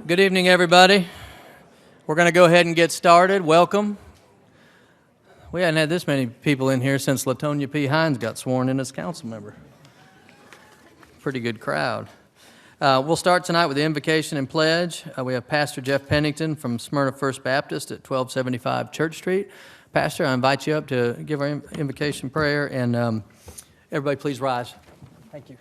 Good evening, everybody. We're going to go ahead and get started. Welcome. We hadn't had this many people in here since Latonia P. Hines got sworn in as council member. Pretty good crowd. We'll start tonight with the invocation and pledge. We have Pastor Jeff Pennington from Smyrna First Baptist at 1275 Church Street. Pastor, I invite you up to give our invocation prayer, and everybody please rise. Thank you.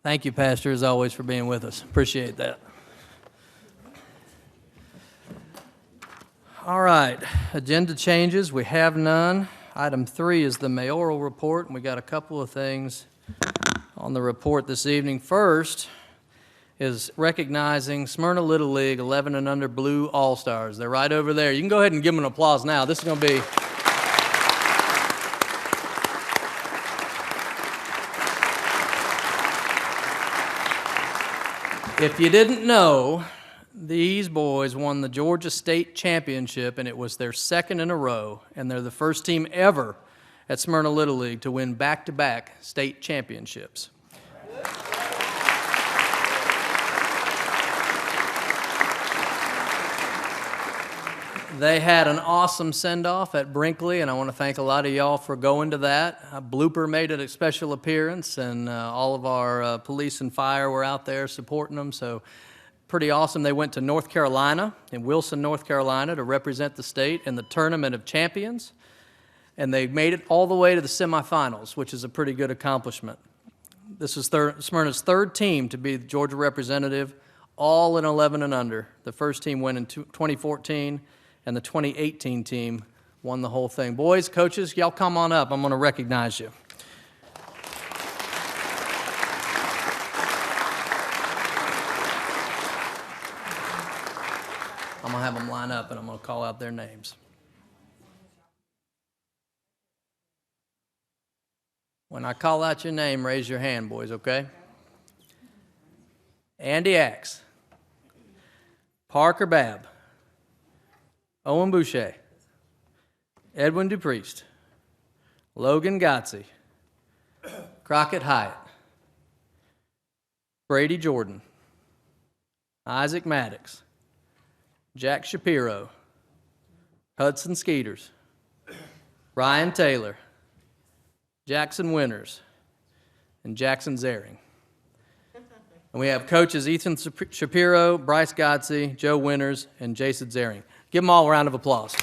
Thank you, Pastor, as always, for being with us. Appreciate that. All right, agenda changes. We have none. Item 3 is the mayoral report, and we got a couple of things on the report this evening. First is recognizing Smyrna Little League 11 and under Blue All-Stars. They're right over there. You can go ahead and give them an applause now. This is going to be... If you didn't know, these boys won the Georgia State Championship, and it was their second in a row, and they're the first team ever at Smyrna Little League to win back-to-back state championships. They had an awesome send-off at Brinkley, and I want to thank a lot of y'all for going to that. Blooper made a special appearance, and all of our police and fire were out there supporting them, so pretty awesome. They went to North Carolina, in Wilson, North Carolina, to represent the state in the Tournament of Champions, and they made it all the way to the semifinals, which is a pretty good accomplishment. This is Smyrna's third team to be the Georgia representative, all in 11 and under. The first team went in 2014, and the 2018 team won the whole thing. Boys, coaches, y'all come on up. I'm going to recognize you. I'm going to have them line up, and I'm going to call out their names. When I call out your name, raise your hand, boys, okay? Andy Axe, Parker Babb, Owen Boucher, Edwin Dupriest, Logan Gotze, Crockett Hyatt, Brady Jordan, Isaac Maddox, Jack Shapiro, Hudson Skeeters, Ryan Taylor, Jackson Winters, and Jackson Zering. And we have coaches Ethan Shapiro, Bryce Gotze, Joe Winters, and Jason Zering. Give them all a round of applause.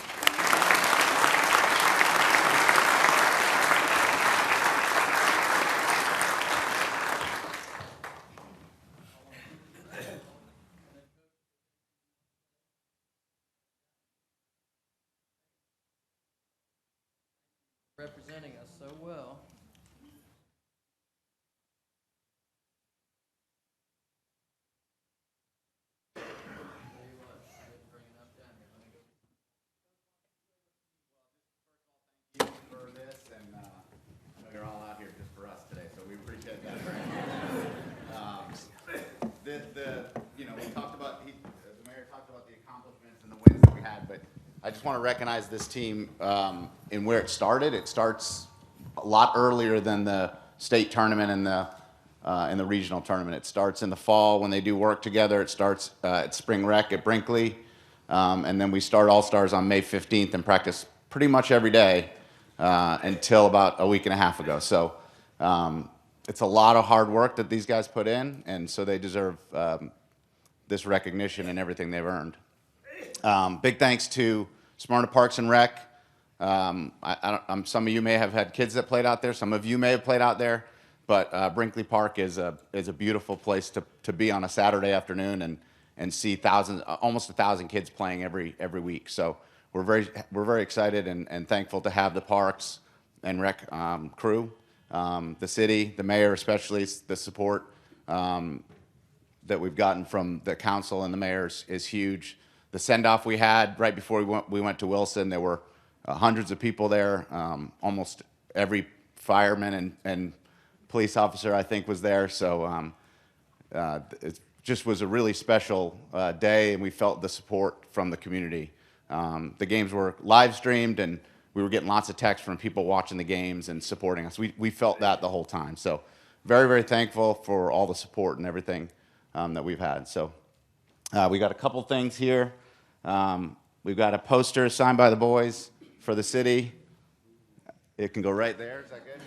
Representing us so well. You're all out here just for us today, so we appreciate that. want to recognize this team in where it started. It starts a lot earlier than the state tournament and the regional tournament. It starts in the fall when they do work together. It starts at spring rec at Brinkley, and then we start All-Stars on May 15th and practice pretty much every day until about a week and a half ago. So it's a lot of hard work that these guys put in, and so they deserve this recognition and everything they've earned. Big thanks to Smyrna Parks and Rec. Some of you may have had kids that played out there. Some of you may have played out there, but Brinkley Park is a beautiful place to be on a Saturday afternoon and see almost 1,000 kids playing every week. So we're very excited and thankful to have the Parks and Rec crew, the city, the mayor especially. The support that we've gotten from the council and the mayors is huge. The send-off we had right before we went to Wilson, there were hundreds of people there. Almost every fireman and police officer, I think, was there. So it just was a really special day, and we felt the support from the community. The games were live streamed, and we were getting lots of texts from people watching the games and supporting us. We felt that the whole time. So very, very thankful for all the support and everything that we've had. So we got a couple things here. We've got a poster signed by the boys for the city. It can go right there. Is that good?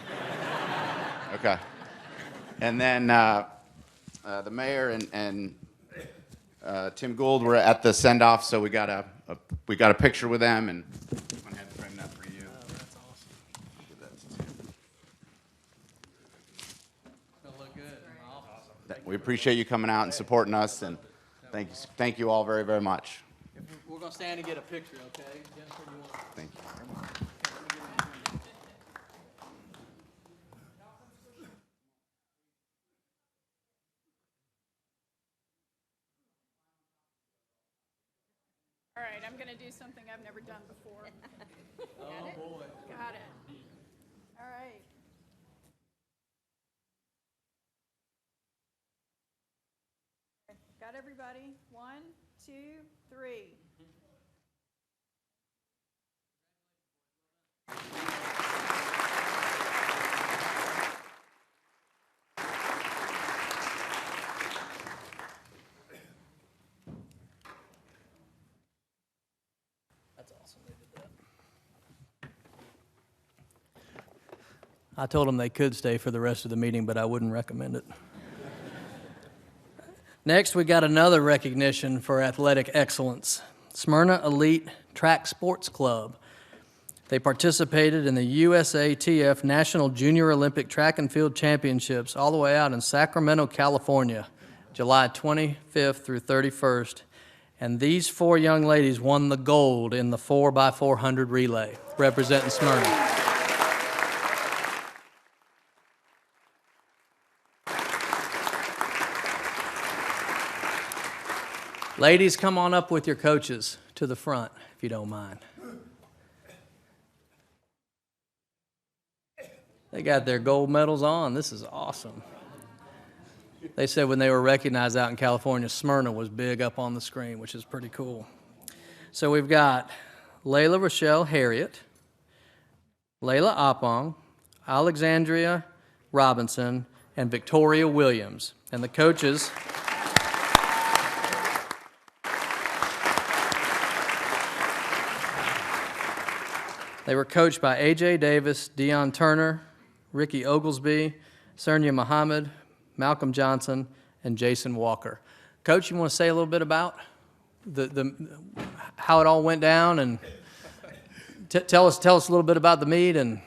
Okay. And then the mayor and Tim Gould were at the send-off, so we got a picture with them, and I'm gonna have to frame that for you. Oh, that's awesome. Give that to Tim. It'll look good. Awesome. We appreciate you coming out and supporting us, and thank you all very, very much. We're going to stand and get a picture, okay? Jennifer, you want to? Thank you. All right, I'm going to do something I've never done before. Oh, boy. Got it. All right. Got everybody? 1, 2, 3. That's awesome. They did that. I told them they could stay for the rest of the meeting, but I wouldn't recommend it. Next, we got another recognition for athletic excellence. Smyrna Elite Track Sports Club. They participated in the USATF National Junior Olympic Track and Field Championships all the way out in Sacramento, California, July 25th through 31st. And these 4 young ladies won the gold in the 4x400 relay, representing Smyrna. Ladies, come on up with your coaches to the front, if you don't mind. They got their gold medals on. This is awesome. They said when they were recognized out in California, Smyrna was big up on the screen, which is pretty cool. So we've got Layla Rochelle Harriet, Layla Oppong, Alexandria Robinson, and Victoria Williams. And the coaches... They were coached by A.J. Davis, Dion Turner, Ricky Oglesby, Sernia Muhammad, Malcolm Johnson, and Jason Walker. Coach, you want to say a little bit about how it all went down, and tell us a little bit about the meet and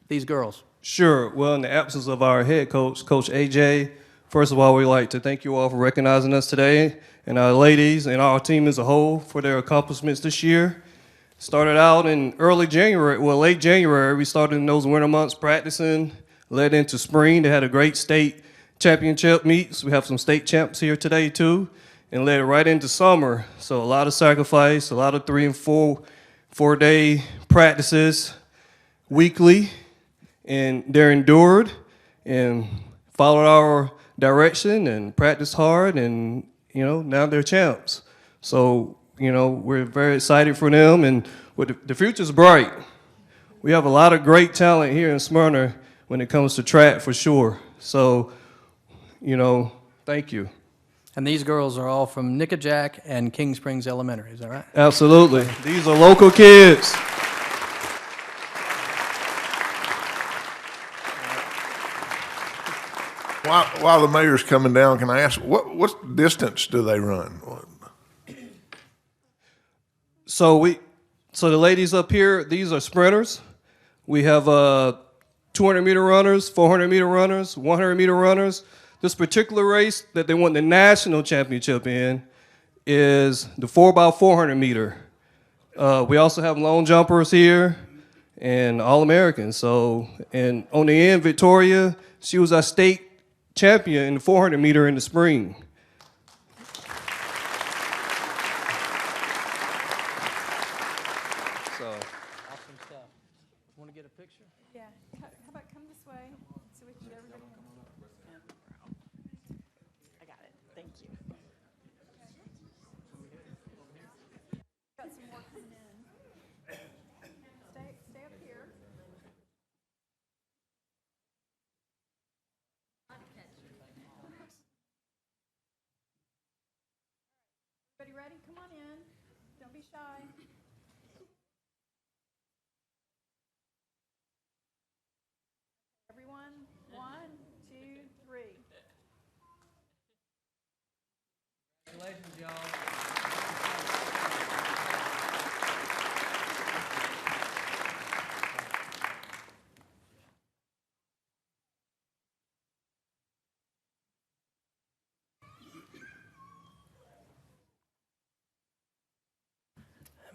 these girls. Sure. Well, in the absence of our head coach, Coach A.J., first of all, we'd like to thank you all for recognizing us today, and our ladies and our team as a whole for their accomplishments this year. Started out in late January, we started in those winter months practicing, led into spring. They had a great state championship meets. We have some state champs here today too, and led right into summer. So a lot of sacrifice, a lot of 3 and 4-day practices weekly, and they're endured and followed our direction and practiced hard, and now they're champs. So we're very excited for them, and the future's bright. We have a lot of great talent here in Smyrna when it comes to track, for sure. So, thank you. And these girls are all from Nickajack and King Springs Elementary, is that right? Absolutely. These are local kids. While the mayor's coming down, can I ask, what distance do they run? So the ladies up here, these are sprinters. We have 200-meter runners, 400-meter runners, 100-meter runners. This particular race that they won the national championship in is the 4x400 meter. We also have long jumpers here and All-Americans. So, and on the end, Victoria, she was our state champion in the 400 meter in the spring. Awesome stuff. Want to get a picture? Yeah. How about come this way so we can get everybody? I got it. Thank you. Got some more coming in. Stay up here. Everybody ready? Come on in. Don't be shy. Everyone, 1, 2, 3. Congratulations, y'all.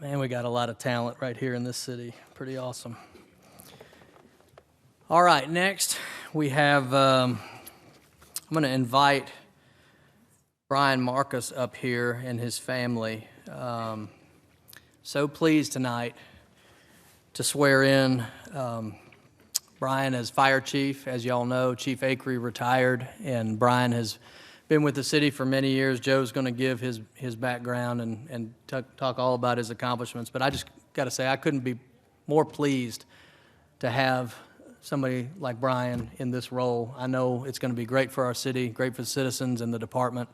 Man, we got a lot of talent right here in this city. Pretty awesome. All right, next we have, I'm going to invite Brian Marcus up here and his family. So pleased tonight to swear in Brian as fire chief. As y'all know, Chief Akery retired, and Brian has been with the city for many years. Joe's going to give his background and talk all about his accomplishments. But I just got to say, I couldn't be more pleased to have somebody like Brian in this role. I know it's going to be great for our city, great for the citizens and the department,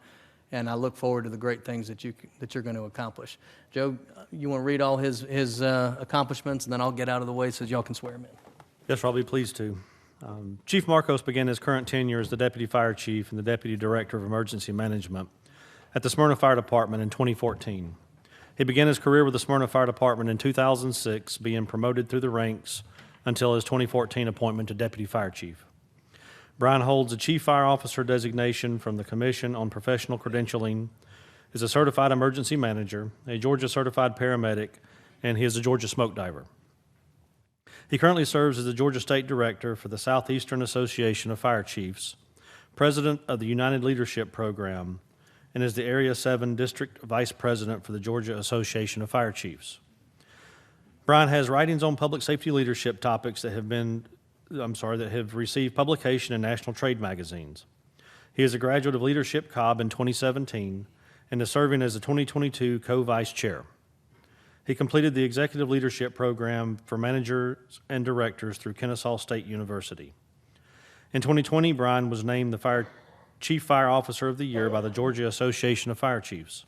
and I look forward to the great things that you're going to accomplish. Joe, you want to read all his accomplishments, and then I'll get out of the way so y'all can swear him in. Yes, sir, I'll be pleased to. Chief Marcos began his current tenure as the Deputy Fire Chief and the Deputy Director of Emergency Management at the Smyrna Fire Department in 2014. He began his career with the Smyrna Fire Department in 2006, being promoted through the ranks until his 2014 appointment to Deputy Fire Chief. Brian holds a Chief Fire Officer designation from the Commission on Professional Credentialing, is a Certified Emergency Manager, a Georgia Certified Paramedic, and he is a Georgia Smoke Diver. He currently serves as the Georgia State Director for the Southeastern Association of Fire Chiefs, President of the United Leadership Program, and is the Area 7 District Vice President for the Georgia Association of Fire Chiefs. Brian has writings on public safety leadership topics that have received publication in national trade magazines. He is a graduate of Leadership Cobb in 2017 and is serving as the 2022 co-vice chair. He completed the Executive Leadership Program for managers and directors through Kennesaw State University. In 2020, Brian was named the Chief Fire Officer of the Year by the Georgia Association of Fire Chiefs.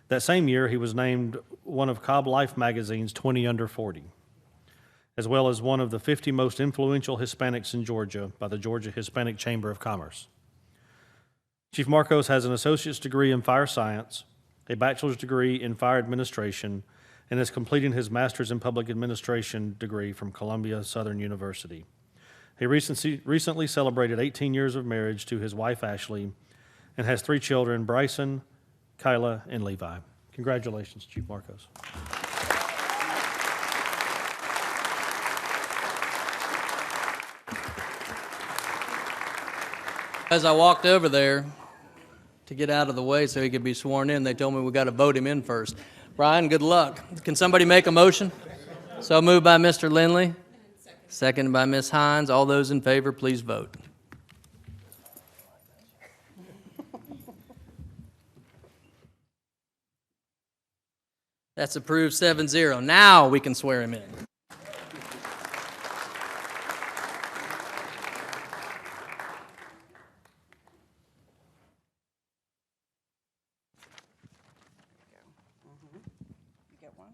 That same year, he was named one of Cobb Life magazine's 20 Under 40, as well as one of the 50 most influential Hispanics in Georgia by the Georgia Hispanic Chamber of Commerce. Chief Marcos has an associate's degree in fire science, a bachelor's degree in fire administration, and is completing his master's in public administration degree from Columbia Southern University. He recently celebrated 18 years of marriage to his wife, Ashley, and has 3 children, Bryson, Kyla, and Levi. Congratulations, Chief Marcos. As I walked over there to get out of the way so he could be sworn in, they told me we got to vote him in first. Brian, good luck. Can somebody make a motion? So moved by Mr. Lindley, seconded by Ms. Hines. All those in favor, please vote. That's approved 7-0. Now we can swear him in. You get one?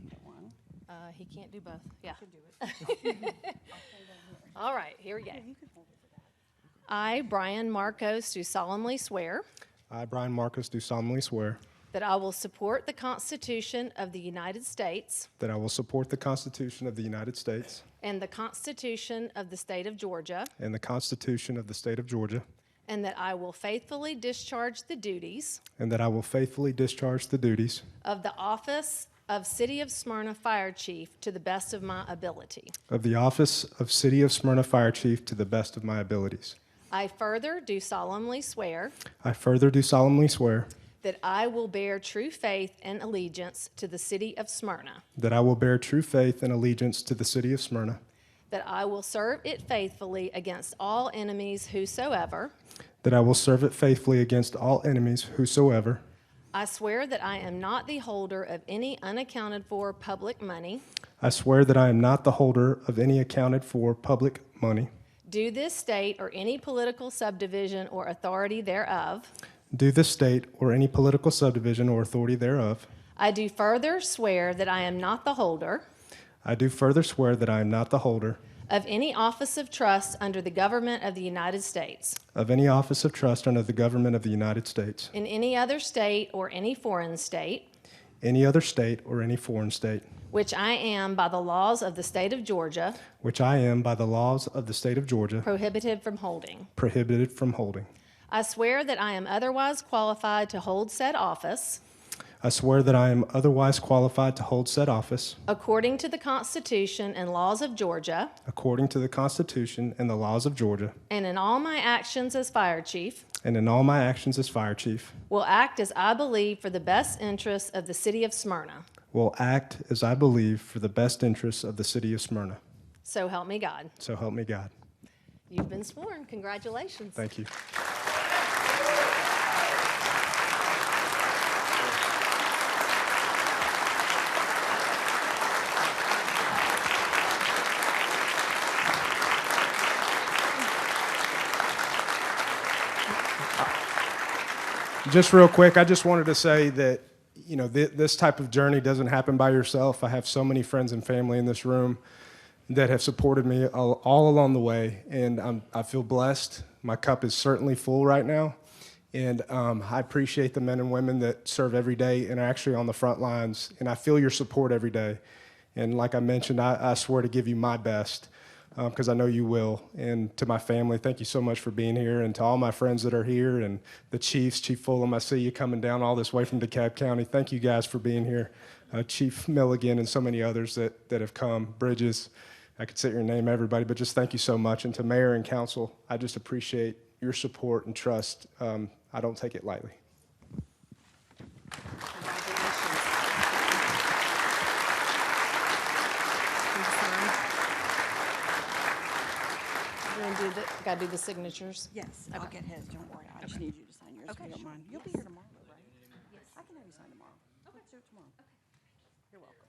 You get one? He can't do both. Yeah. All right, here we go. I, Brian Marcos, do solemnly swear I, Brian Marcus, do solemnly swear that I will support the Constitution of the United States that I will support the Constitution of the United States and the Constitution of the State of Georgia, and the Constitution of the State of Georgia, and that I will faithfully discharge the duties and that I will faithfully discharge the duties of the office of City of Smyrna Fire Chief to the best of my ability. of the office of City of Smyrna Fire Chief to the best of my abilities. I further do solemnly swear I further do solemnly swear that I will bear true faith and allegiance to the City of Smyrna, that I will bear true faith and allegiance to the City of Smyrna, that I will serve it faithfully against all enemies whosoever. that I will serve it faithfully against all enemies whosoever. I swear that I am not the holder of any unaccounted for public money, I swear that I am not the holder of any accounted for public money due this state or any political subdivision or authority thereof. due this state or any political subdivision or authority thereof. I do further swear that I am not the holder I do further swear that I am not the holder of any office of trust under the government of the United States, of any office of trust under the government of the United States, in any other state or any foreign state, any other state or any foreign state, which I am by the laws of the state of Georgia which I am by the laws of the state of Georgia prohibited from holding. prohibited from holding. I swear that I am otherwise qualified to hold said office I swear that I am otherwise qualified to hold said office according to the Constitution and laws of Georgia, according to the Constitution and the laws of Georgia, and in all my actions as fire chief, and in all my actions as fire chief, will act as I believe for the best interests of the city of Smyrna. will act as I believe for the best interests of the city of Smyrna. So help me God. So help me God. You've been sworn. Congratulations. Thank you. Just real quick, I just wanted to say that, you know, this type of journey doesn't happen by yourself. I have so many friends and family in this room that have supported me all along the way, and I feel blessed. My cup is certainly full right now, and I appreciate the men and women that serve every day and are actually on the front lines, and I feel your support every day. And like I mentioned, I swear to give you my best, because I know you will. And to my family, thank you so much for being here. And to all my friends that are here and the chiefs, Chief Fulham, I see you coming down all this way from DeKalb County. Thank you guys for being here. Chief Milligan and so many others that have come, Bridges, I could sit here and name everybody, but just thank you so much. And to Mayor and Council, I just appreciate your support and trust. I don't take it lightly. Got to do the signatures. Yes, I'll get his, don't worry. I just need you to sign yours if you don't mind. You'll be here tomorrow, right? Yes. I can have you sign tomorrow. Let's do it tomorrow. You're welcome.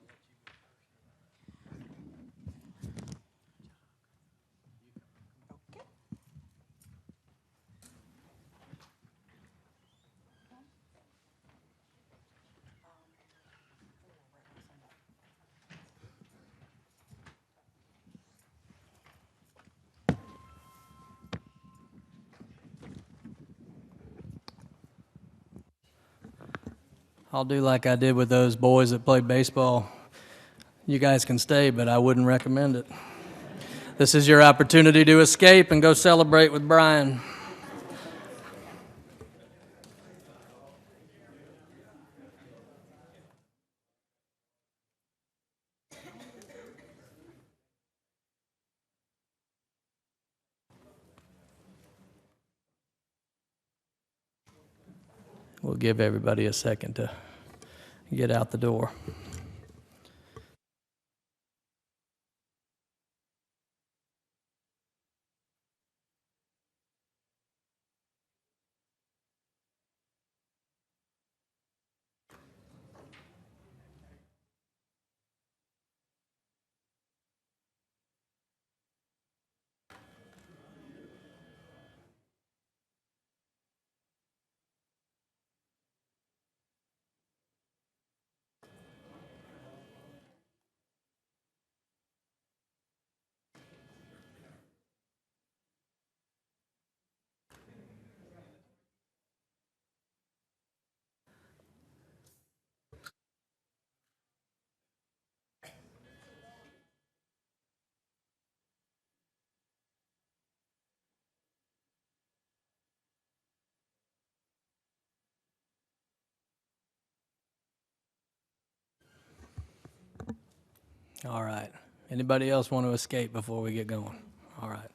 Okay. I'll do like I did with those boys that played baseball. You guys can stay, but I wouldn't recommend it. This is your opportunity to escape and go celebrate with Brian. We'll give everybody a second to get out the door. All right. Anybody else want to escape before we get going? All right.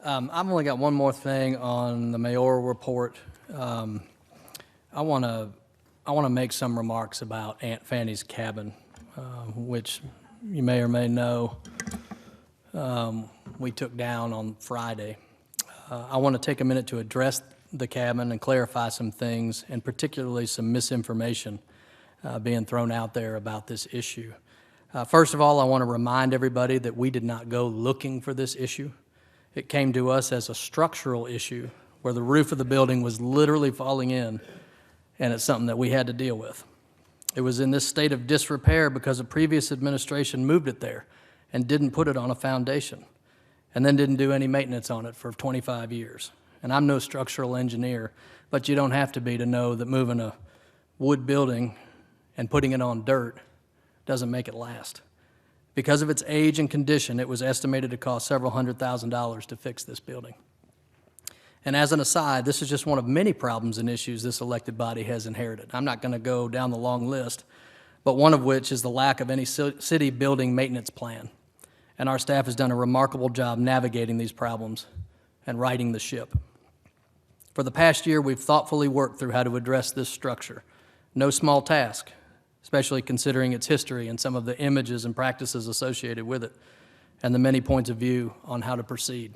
I've only got one more thing on the mayoral report. I want to make some remarks about Aunt Fanny's cabin, which you may or may know we took down on Friday. I want to take a minute to address the cabin and clarify some things, and particularly some misinformation being thrown out there about this issue. First of all, I want to remind everybody that we did not go looking for this issue. It came to us as a structural issue where the roof of the building was literally falling in, and it's something that we had to deal with. It was in this state of disrepair because a previous administration moved it there and didn't put it on a foundation, and then didn't do any maintenance on it for 25 years. And I'm no structural engineer, but you don't have to be to know that moving a wood building and putting it on dirt doesn't make it last. Because of its age and condition, it was estimated to cost several $100,000 to fix this building. And as an aside, this is just one of many problems and issues this elected body has inherited. I'm not going to go down the long list, but one of which is the lack of any city building maintenance plan. And our staff has done a remarkable job navigating these problems and righting the ship. For the past year, we've thoughtfully worked through how to address this structure. No small task, especially considering its history and some of the images and practices associated with it, and the many points of view on how to proceed.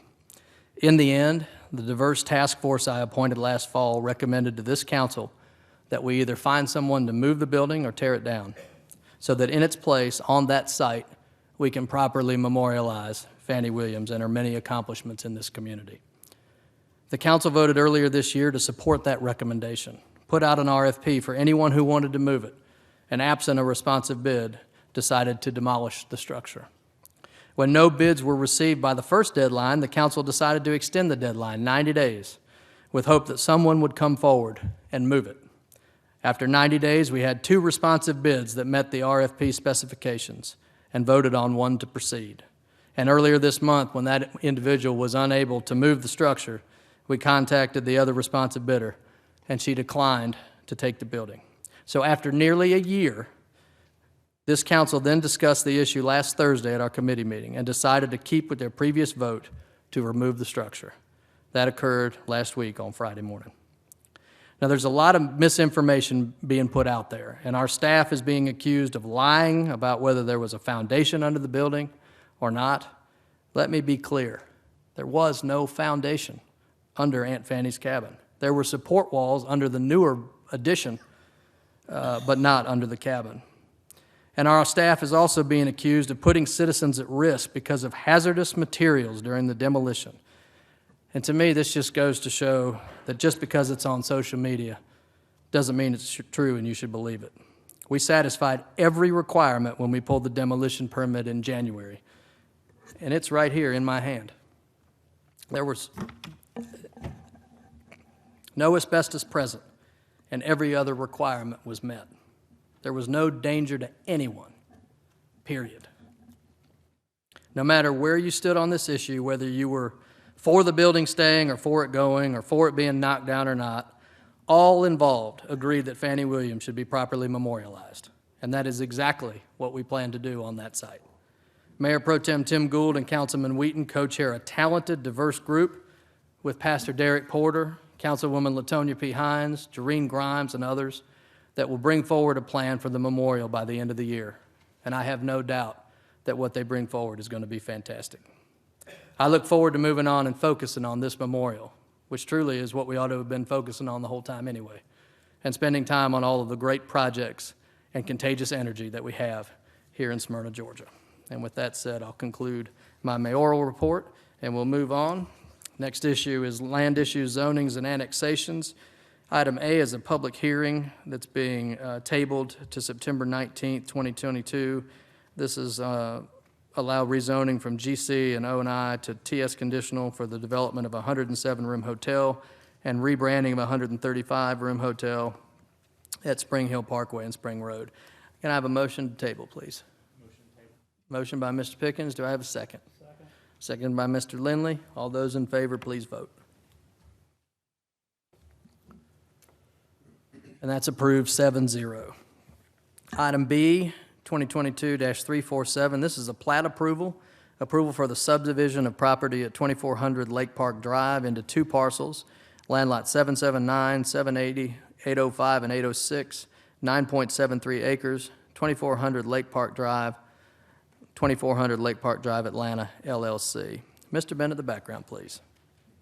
In the end, the diverse task force I appointed last fall recommended to this council that we either find someone to move the building or tear it down, so that in its place on that site, we can properly memorialize Fannie Williams and her many accomplishments in this community. The council voted earlier this year to support that recommendation, put out an RFP for anyone who wanted to move it, and absent a responsive bid, decided to demolish the structure. When no bids were received by the first deadline, the council decided to extend the deadline 90 days with hope that someone would come forward and move it. After 90 days, we had 2 responsive bids that met the RFP specifications and voted on one to proceed. And earlier this month, when that individual was unable to move the structure, we contacted the other responsive bidder, and she declined to take the building. So after nearly a year, this council then discussed the issue last Thursday at our committee meeting and decided to keep with their previous vote to remove the structure. That occurred last week on Friday morning. Now, there's a lot of misinformation being put out there, and our staff is being accused of lying about whether there was a foundation under the building or not. Let me be clear. There was no foundation under Aunt Fanny's cabin. There were support walls under the newer addition, but not under the cabin. And our staff is also being accused of putting citizens at risk because of hazardous materials during the demolition. And to me, this just goes to show that just because it's on social media doesn't mean it's true and you should believe it. We satisfied every requirement when we pulled the demolition permit in January, and it's right here in my hand. There was no asbestos present, and every other requirement was met. There was no danger to anyone, period. No matter where you stood on this issue, whether you were for the building staying or for it going or for it being knocked down or not, all involved agreed that Fannie Williams should be properly memorialized. And that is exactly what we plan to do on that site. Mayor Pro Tem Tim Gould and Councilman Wheaton co-chair a talented, diverse group with Pastor Derek Porter, Councilwoman Latonia P. Hines, Jareen Grimes, and others that will bring forward a plan for the memorial by the end of the year. And I have no doubt that what they bring forward is going to be fantastic. I look forward to moving on and focusing on this memorial, which truly is what we ought to have been focusing on the whole time anyway, and spending time on all of the great projects and contagious energy that we have here in Smyrna, Georgia. And with that said, I'll conclude my mayoral report, and we'll move on. Next issue is land issues, zonings, and annexations. Item A is a public hearing that's being tabled to September 19th, 2022. This is allow rezoning from GC and O&I to TS conditional for the development of a 107-room hotel and rebranding of a 135-room hotel at Spring Hill Parkway and Spring Road. Can I have a motion to table, please? Motion by Mr. Pickens. Do I have a second? Second. Second by Mr. Lindley. All those in favor, please vote. And that's approved 7-0. Item B, 2022-347. This is a plat approval. Approval for the subdivision of property at 2400 Lake Park Drive into two parcels, land lot 779, 780, 805, and 806, 9.73 acres, 2400 Lake Park Drive, 2400 Lake Park Drive, Atlanta, LLC. Mr. Bennett, the background, please.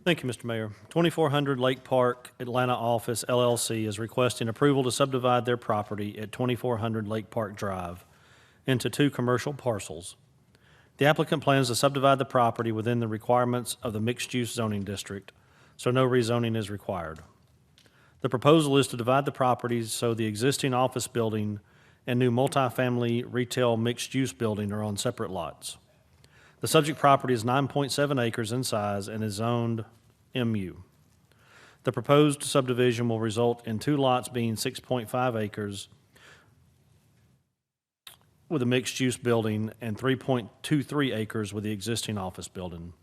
Thank you, Mr. Mayor. 2400 Lake Park Atlanta Office LLC is requesting approval to subdivide their property at 2400 Lake Park Drive into two commercial parcels. The applicant plans to subdivide the property within the requirements of the mixed-use zoning district, so no rezoning is required. The proposal is to divide the properties so the existing office building and new multifamily retail mixed-use building are on separate lots. The subject property is 9.7 acres in size and is zoned MU. The proposed subdivision will result in two lots being 6.5 acres with a mixed-use building and 3.23 acres with the existing office building.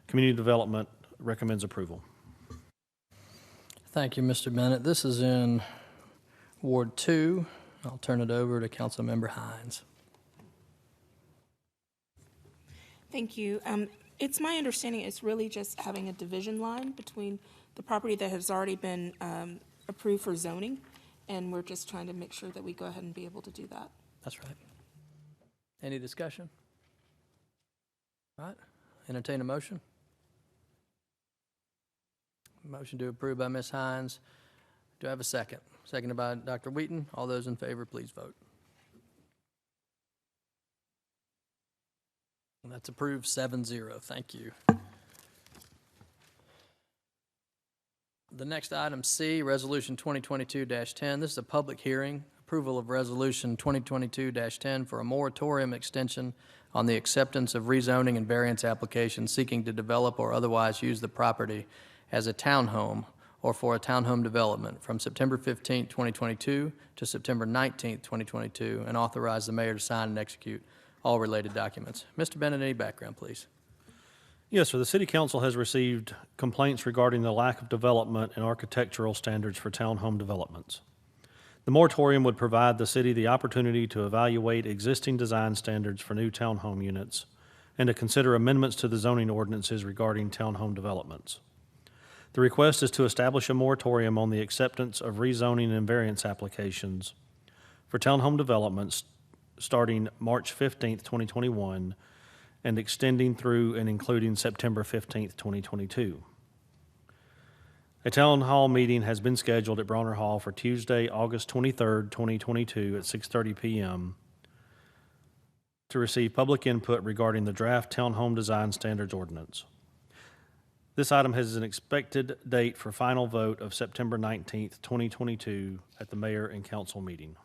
Community Development recommends approval. Thank you, Mr. Bennett. This is in Ward 2. I'll turn it over to Councilmember Hines. Thank you. It's my understanding it's really just having a division line between the property that has already been approved for zoning, and we're just trying to make sure that we go ahead and be able to do that. That's right. Any discussion? All right. Entertain a motion. Motion to approve by Ms. Hines. Do I have a second? Seconded by Dr. Wheaton. All those in favor, please vote. And that's approved 7-0. Thank you. The next item, C, Resolution 2022-10. This is a public hearing. Approval of Resolution 2022-10 for a moratorium extension on the acceptance of rezoning and variance applications seeking to develop or otherwise use the property as a townhome or for a townhome development from September 15, 2022 to September 19, 2022, and authorize the mayor to sign and execute all related documents. Mr. Bennett, any background, please? Yes, sir. The City Council has received complaints regarding the lack of development and architectural standards for townhome developments. The moratorium would provide the city the opportunity to evaluate existing design standards for new townhome units and to consider amendments to the zoning ordinances regarding townhome developments. The request is to establish a moratorium on the acceptance of rezoning and variance applications for townhome developments starting March 15, 2021, and extending through and including September 15, 2022. A town hall meeting has been scheduled at Bronner Hall for Tuesday, August 23, 2022 at 6:30 p.m. to receive public input regarding the draft townhome design standards ordinance. This item has an expected date for final vote of September 19, 2022 at the mayor and council meeting.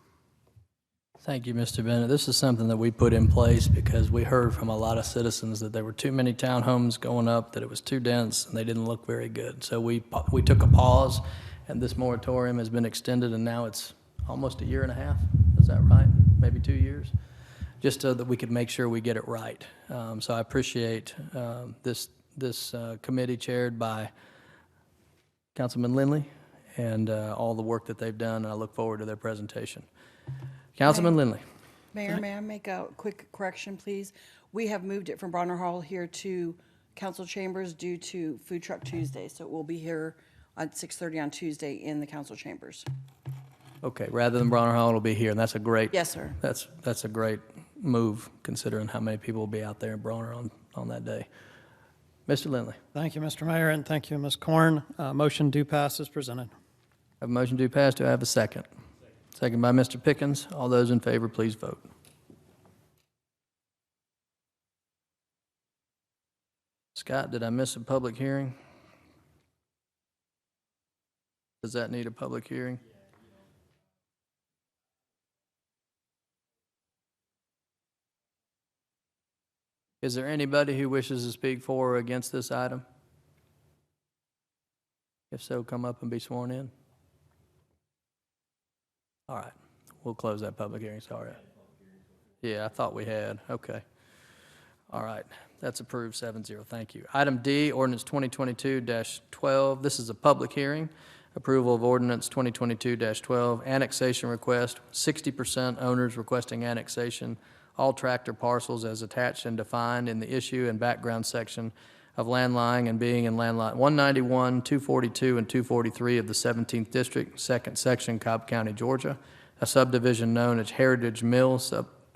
Thank you, Mr. Bennett. This is something that we put in place because we heard from a lot of citizens that there were too many townhomes going up, that it was too dense, and they didn't look very good. So we took a pause, and this moratorium has been extended, and now it's almost a year and a half. Is that right? Maybe 2 years? Just so that we could make sure we get it right. So I appreciate this committee chaired by Councilman Lindley and all the work that they've done, and I look forward to their presentation. Councilman Lindley. Mayor, may I make a quick correction, please? We have moved it from Bronner Hall here to council chambers due to Food Truck Tuesday, so it will be here at 6:30 on Tuesday in the council chambers. Okay, rather than Bronner Hall, it'll be here, and that's a great. Yes, sir. That's a great move, considering how many people will be out there in Bronner on that day. Mr. Lindley. Thank you, Mr. Mayor, and thank you, Ms. Korn. Motion do pass as presented. I have a motion to pass. Do I have a second? Second by Mr. Pickens. All those in favor, please vote. Scott, did I miss a public hearing? Does that need a public hearing? Is there anybody who wishes to speak for or against this item? If so, come up and be sworn in. All right, we'll close that public hearing, sorry. Yeah, I thought we had, okay. All right, that's approved 7-0, thank you. Item D, ordinance 2022-12, this is a public hearing. Approval of ordinance 2022-12, annexation request, 60% owners requesting annexation, all tractor parcels as attached and defined in the issue and background section of land lying and being in land lot 191, 242, and 243 of the 17th District, 2nd Section, Cobb County, Georgia. A subdivision known as Heritage Mill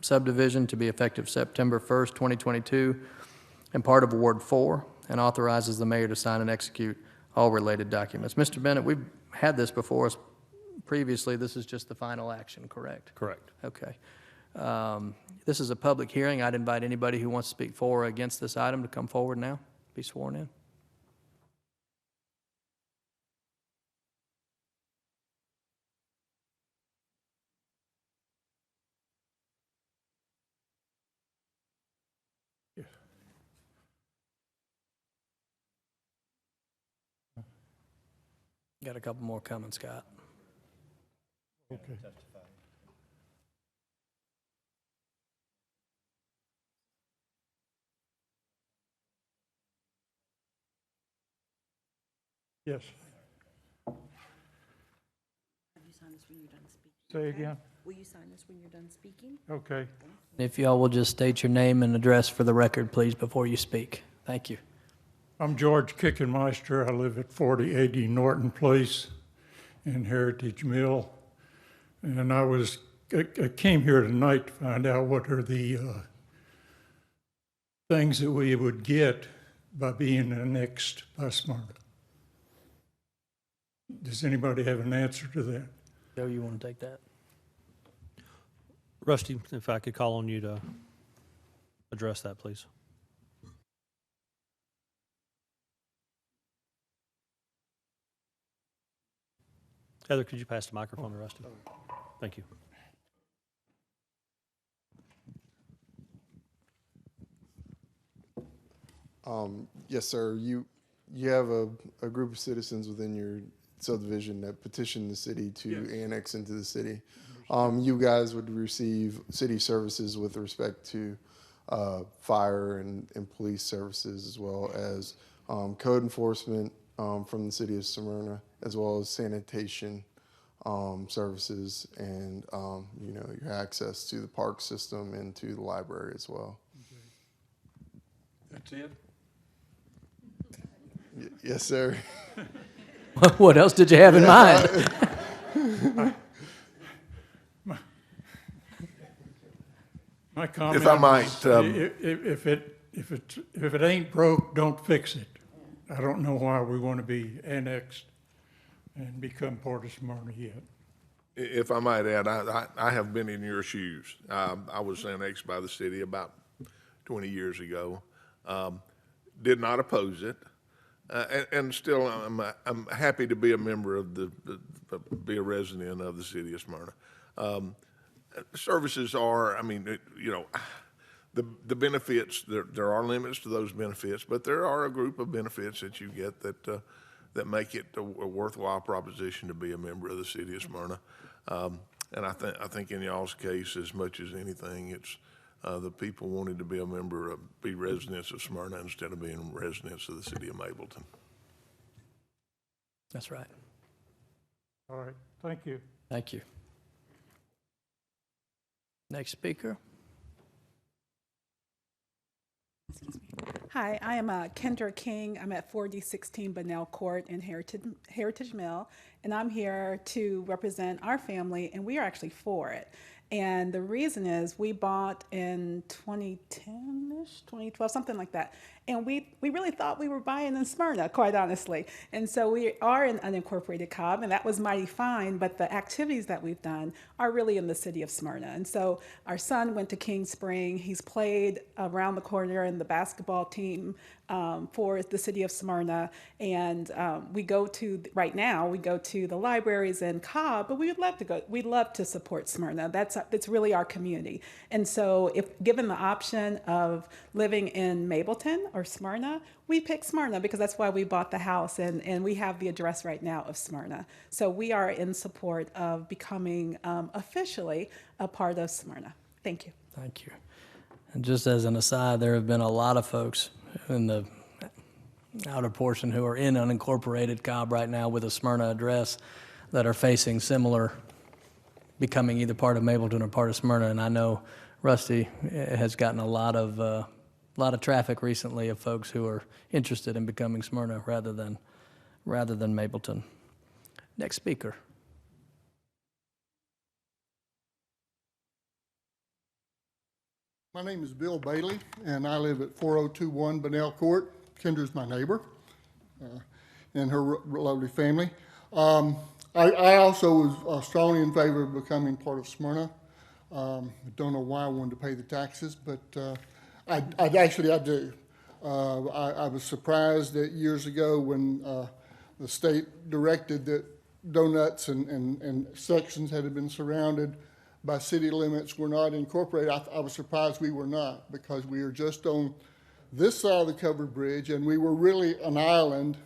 subdivision to be effective September 1st, 2022, and part of Ward 4, and authorizes the mayor to sign and execute all related documents. Mr. Bennett, we've had this before us previously. This is just the final action, correct? Correct. Okay. This is a public hearing. I'd invite anybody who wants to speak for or against this item to come forward now, be sworn in. Got a couple more coming, Scott. Okay. Yes. Have you signed this when you're done speaking? Say again? Will you sign this when you're done speaking? Okay. If y'all will just state your name and address for the record, please, before you speak. Thank you. I'm George Kickenmeister. I live at 4080 Norton Place in Heritage Mill. And I came here tonight to find out what are the things that we would get by being annexed by Smyrna. Does anybody have an answer to that? Joe, you want to take that? Rusty, if I could call on you to address that, please. Heather, could you pass the microphone to Rusty? Thank you. Yes, sir. You have a group of citizens within your subdivision that petitioned the city to annex into the city. You guys would receive city services with respect to fire and police services, as well as code enforcement from the city of Smyrna, as well as sanitation services and your access to the park system and to the library as well. That's it? Yes, sir. What else did you have in mind? My comment If I might, is, if it ain't broke, don't fix it. I don't know why we want to be annexed and become part of Smyrna yet. if I might add, I have been in your shoes. I was annexed by the city about 20 years ago. Did not oppose it. And still, I'm happy to be a member of be a resident of the city of Smyrna. Services are, the benefits, there are limits to those benefits, but there are a group of benefits that you get that make it a worthwhile proposition to be a member of the city of Smyrna. And I think in y'all's case, as much as anything, it's the people wanting to be a member be residents of Smyrna instead of being residents of the city of Mableton. That's right. All right, thank you. Thank you. Next speaker. Hi, I am Kendra King. I'm at 4016 Bunnell Court in Heritage Mill, and I'm here to represent our family, and we are actually for it. And the reason is we bought in 2010-ish, 2012, something like that. And we really thought we were buying in Smyrna, quite honestly. And so we are in unincorporated Cobb, and that was mighty fine, but the activities that we've done are really in the city of Smyrna. And so our son went to King Spring. He's played around the corner in the basketball team for the city of Smyrna. And right now, we go to the libraries in Cobb, but we'd love to support Smyrna. That's really our community. And so if given the option of living in Mableton or Smyrna, we pick Smyrna because that's why we bought the house, and we have the address right now of Smyrna. So we are in support of becoming officially a part of Smyrna. Thank you. Thank you. And just as an aside, there have been a lot of folks in the outer portion who are in unincorporated Cobb right now with a Smyrna address that are facing similar, becoming either part of Mapleton or part of Smyrna. And I know Rusty has gotten a lot of traffic recently of folks who are interested in becoming Smyrna rather than Mapleton. Next speaker. My name is Bill Bailey, and I live at 4021 Bunnell Court. Kendra's my neighbor and her lovely family. I also was strongly in favor of becoming part of Smyrna. I don't know why I wanted to pay the taxes, but I do. I was surprised that years ago when the state directed that donuts and sections had been surrounded by city limits were not incorporated. I was surprised we were not, because we are just on this side of the covered bridge, and we were really an island,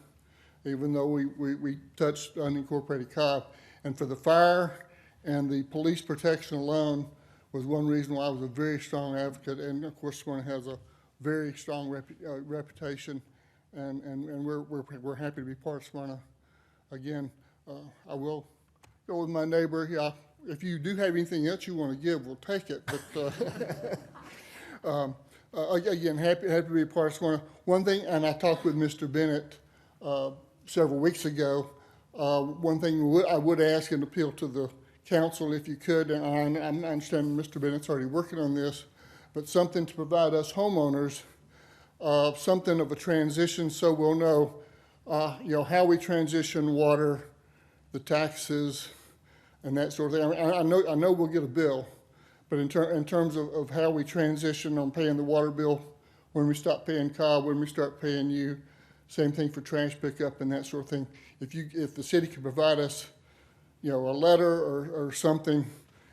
even though we touched unincorporated Cobb. And for the fire and the police protection alone was one reason why I was a very strong advocate. And of course, Smyrna has a very strong reputation, and we're happy to be part of Smyrna. Again, I will go with my neighbor. Yeah, if you do have anything else you want to give, we'll take it. But again, happy to be a part of Smyrna. One thing, and I talked with Mr. Bennett several weeks ago. One thing I would ask and appeal to the council, if you could, and I understand Mr. Bennett's already working on this, but something to provide us homeowners, something of a transition, so we'll know, how we transition water, the taxes, and that sort of thing. I know we'll get a bill, but in terms of how we transition on paying the water bill, when we stop paying Cobb, when we start paying you, same thing for trash pickup and that sort of thing. If the city could provide us, a letter or something,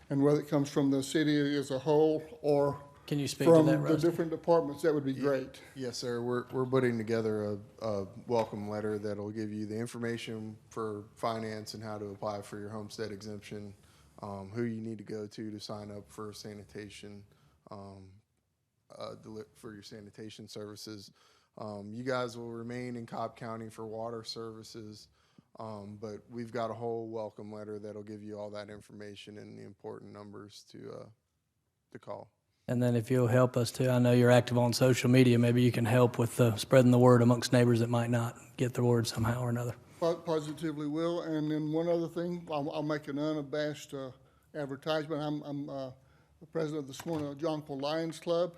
and whether it comes from the city as a whole or Can you speak to that, from the Rusty? different departments, that would be great. Yes, sir. We're putting together a welcome letter that'll give you the information for finance and how to apply for your homestead exemption, who you need to go to sign up for sanitation, for your sanitation services. You guys will remain in Cobb County for water services, but we've got a whole welcome letter that'll give you all that information and the important numbers to call. And then if you'll help us too, I know you're active on social media, maybe you can help with spreading the word amongst neighbors that might not get the word somehow or another. Positively will. And then one other thing, I'll make an unabashed advertisement. I'm the president of the Smyrna Jonquil Lions Club,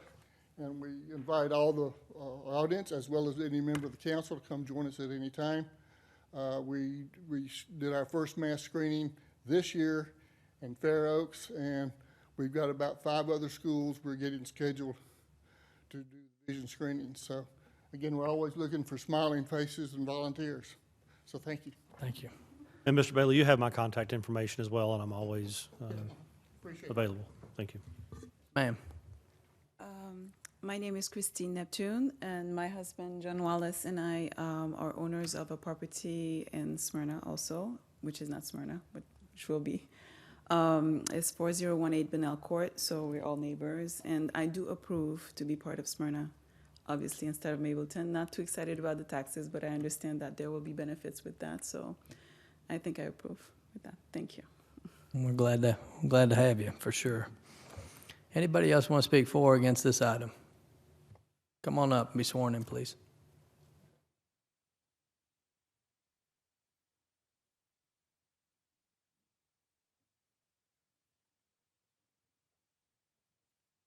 and we invite all the audience, as well as any member of the council, to come join us at any time. We did our first mass screening this year in Fair Oaks, and we've got about 5 other schools we're getting scheduled to do vision screenings. So again, we're always looking for smiling faces and volunteers. So thank you. Thank you. And Mr. Bailey, you have my contact information as well, and I'm always Appreciate it. available. Thank you. Ma'am. My name is Christine Neptune, and my husband, John Wallace, and I are owners of a property in Smyrna also, which is not Smyrna, but which will be. It's 4018 Bunnell Court, so we're all neighbors, and I do approve to be part of Smyrna, obviously, instead of Mapleton. Not too excited about the taxes, but I understand that there will be benefits with that, so I think I approve with that. Thank you. We're glad to have you, for sure. Anybody else want to speak for or against this item? Come on up and be sworn in, please.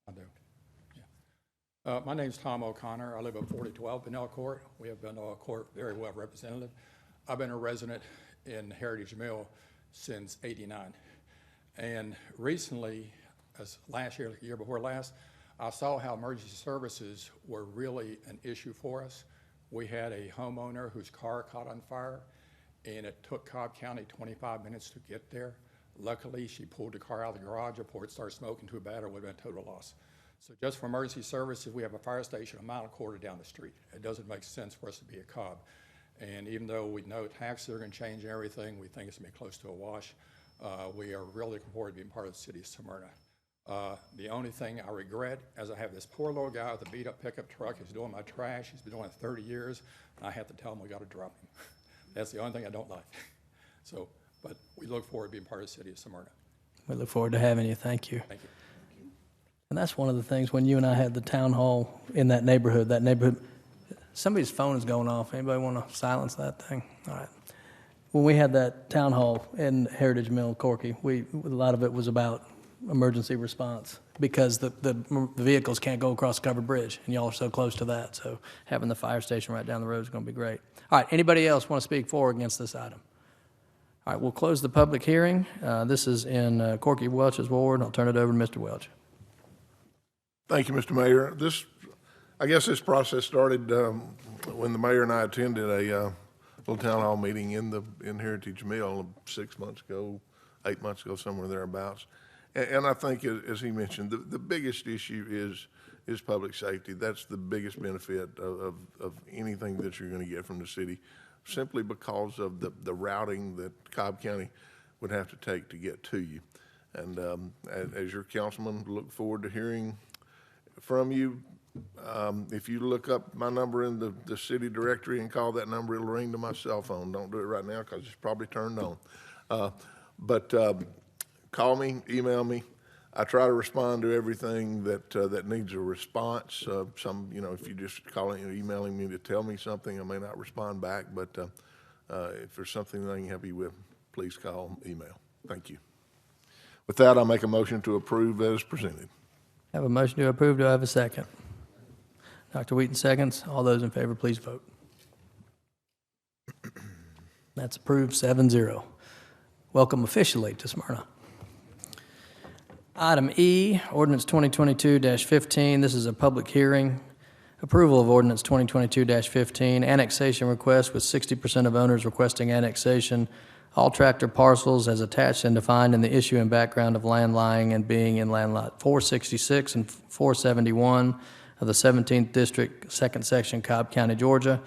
I do. Yeah. My name's Tom O'Connor. I live at 4012 Bunnell Court. We have Bunnell Court very well represented. I've been a resident in Heritage Mill since '89. And recently, as last year, the year before last, I saw how emergency services were really an issue for us. We had a homeowner whose car caught on fire, and it took Cobb County 25 minutes to get there. Luckily, she pulled the car out of the garage before it started smoking too bad, or it would have been a total loss. So just for emergency services, we have a fire station a mile and a quarter down the street. It doesn't make sense for us to be a Cobb. And even though we know taxes are going to change and everything, we think it's going to be close to a wash. We are really looking forward to being part of the city of Smyrna. The only thing I regret is I have this poor little guy with a beat-up pickup truck. He's doing my trash. He's been doing it 30 years, and I have to tell him we got to drop him. That's the only thing I don't like. So, but we look forward to being part of the city of Smyrna. We look forward to having you. Thank you. Thank you. And that's one of the things when you and I had the town hall in that neighborhood, somebody's phone is going off. Anybody want to silence that thing? All right. When we had that town hall in Heritage Mill, Corky, a lot of it was about emergency response because the vehicles can't go across the covered bridge, and y'all are so close to that. So having the fire station right down the road is going to be great. All right. Anybody else want to speak for or against this item? All right. We'll close the public hearing. This is in Corky Welch's ward. I'll turn it over to Mr. Welch. Thank you, Mr. Mayor. I guess this process started when the mayor and I attended a little town hall meeting in Heritage Mill 6 months ago, 8 months ago, somewhere thereabouts. And I think, as he mentioned, the biggest issue is public safety. That's the biggest benefit of anything that you're going to get from the city, simply because of the routing that Cobb County would have to take to get to you. And as your councilman, look forward to hearing from you. If you look up my number in the city directory and call that number, it'll ring to my cell phone. Don't do it right now because it's probably turned on. But call me, email me. I try to respond to everything that needs a response. If you just calling or emailing me to tell me something, I may not respond back. But if there's something that I can help you with, please call, email. Thank you. With that, I'll make a motion to approve as presented. I have a motion to approve. Do I have a second? Dr. Wheaton seconds. All those in favor, please vote. That's approved 7-0. Welcome officially to Smyrna. Item E, ordinance 2022-15. This is a public hearing. Approval of ordinance 2022-15, annexation request with 60% of owners requesting annexation. All tractor parcels as attached and defined in the issue and background of land lying and being in land lot 466 and 471 of the 17th District, 2nd Section, Cobb County, Georgia.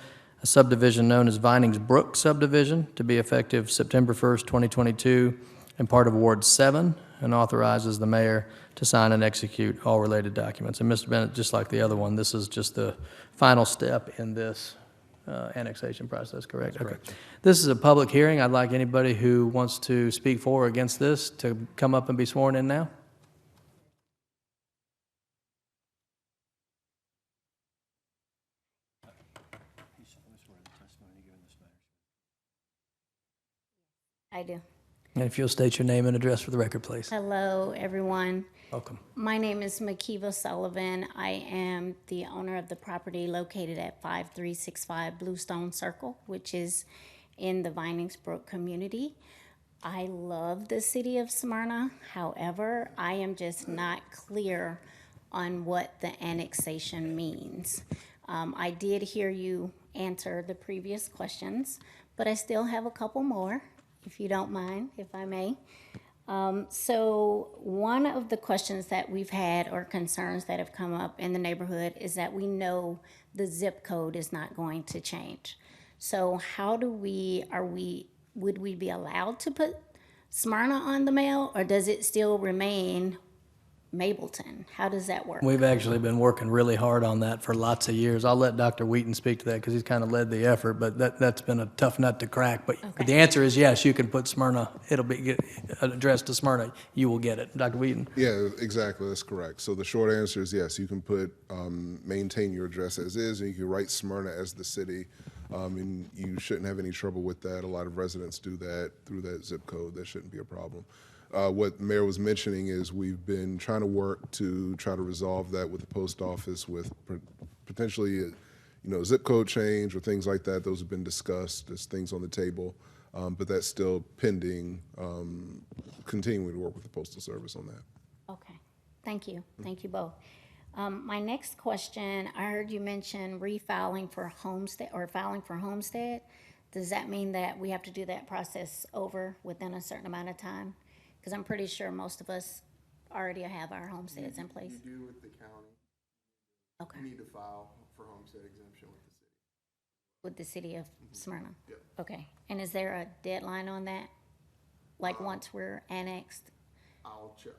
A subdivision known as Vinings Brook subdivision to be effective September 1st, 2022, and part of Ward 7, and authorizes the mayor to sign and execute all related documents. And Mr. Bennett, just like the other one, this is just the final step in this annexation process, correct? That's correct. Okay. This is a public hearing. I'd like anybody who wants to speak for or against this to come up and be sworn in now. I do. And if you'll state your name and address for the record, please. Hello, everyone. Welcome. My name is Makiva Sullivan. I am the owner of the property located at 5365 Bluestone Circle, which is in the Viningsbrook community. I love the city of Smyrna. However, I am just not clear on what the annexation means. I did hear you answer the previous questions, but I still have a couple more, if you don't mind, if I may. So one of the questions that we've had or concerns that have come up in the neighborhood is that we know the zip code is not going to change. So how do would we be allowed to put Smyrna on the mail, or does it still remain Mableton? How does that work? We've actually been working really hard on that for lots of years. I'll let Dr. Wheaton speak to that because he's kind of led the effort, but that's been a tough nut to crack. But the answer is yes, you can put Smyrna. It'll be addressed to Smyrna. You will get it. Dr. Wheaton? Yeah, exactly. That's correct. So the short answer is yes, you can put, maintain your address as is, and you can write Smyrna as the city, and you shouldn't have any trouble with that. A lot of residents do that through that zip code. That shouldn't be a problem. What the mayor was mentioning is we've been trying to work to try to resolve that with the post office with potentially, zip code change or things like that. Those have been discussed as things on the table, but that's still pending, continuing to work with the Postal Service on that. Okay, thank you. Thank you both. My next question, I heard you mention refiling for homestead or filing for homestead. Does that mean that we have to do that process over within a certain amount of time? Because I'm pretty sure most of us already have our homesteads in place. You do with the county. Okay. You need to file for homestead exemption with the city. With the city of Smyrna? Yep. Okay. And is there a deadline on that? Like once we're annexed? I'll check.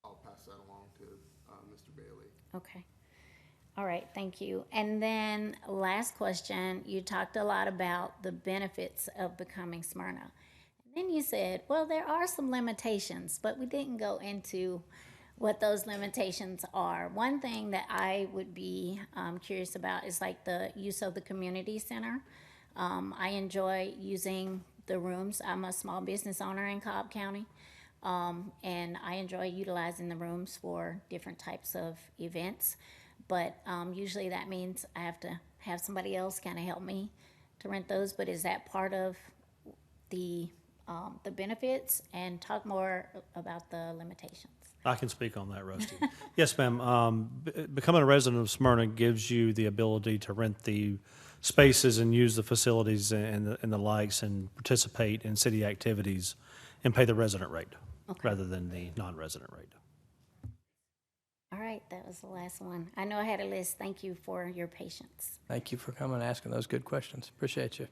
I'll pass that along to Mr. Bailey. Okay. All right, thank you. And then last question, you talked a lot about the benefits of becoming Smyrna. And then you said, well, there are some limitations, but we didn't go into what those limitations are. One thing that I would be curious about is like the use of the community center. I enjoy using the rooms. I'm a small business owner in Cobb County. And I enjoy utilizing the rooms for different types of events. But usually that means I have to have somebody else kind of help me to rent those. But is that part of the benefits? And talk more about the limitations. I can speak on that, Rusty. Yes, ma'am. Becoming a resident of Smyrna gives you the ability to rent the spaces and use the facilities and the likes and participate in city activities and pay the resident rate rather than the non-resident rate. All right, that was the last one. I know I had a list. Thank you for your patience. Thank you for coming and asking those good questions. Appreciate you.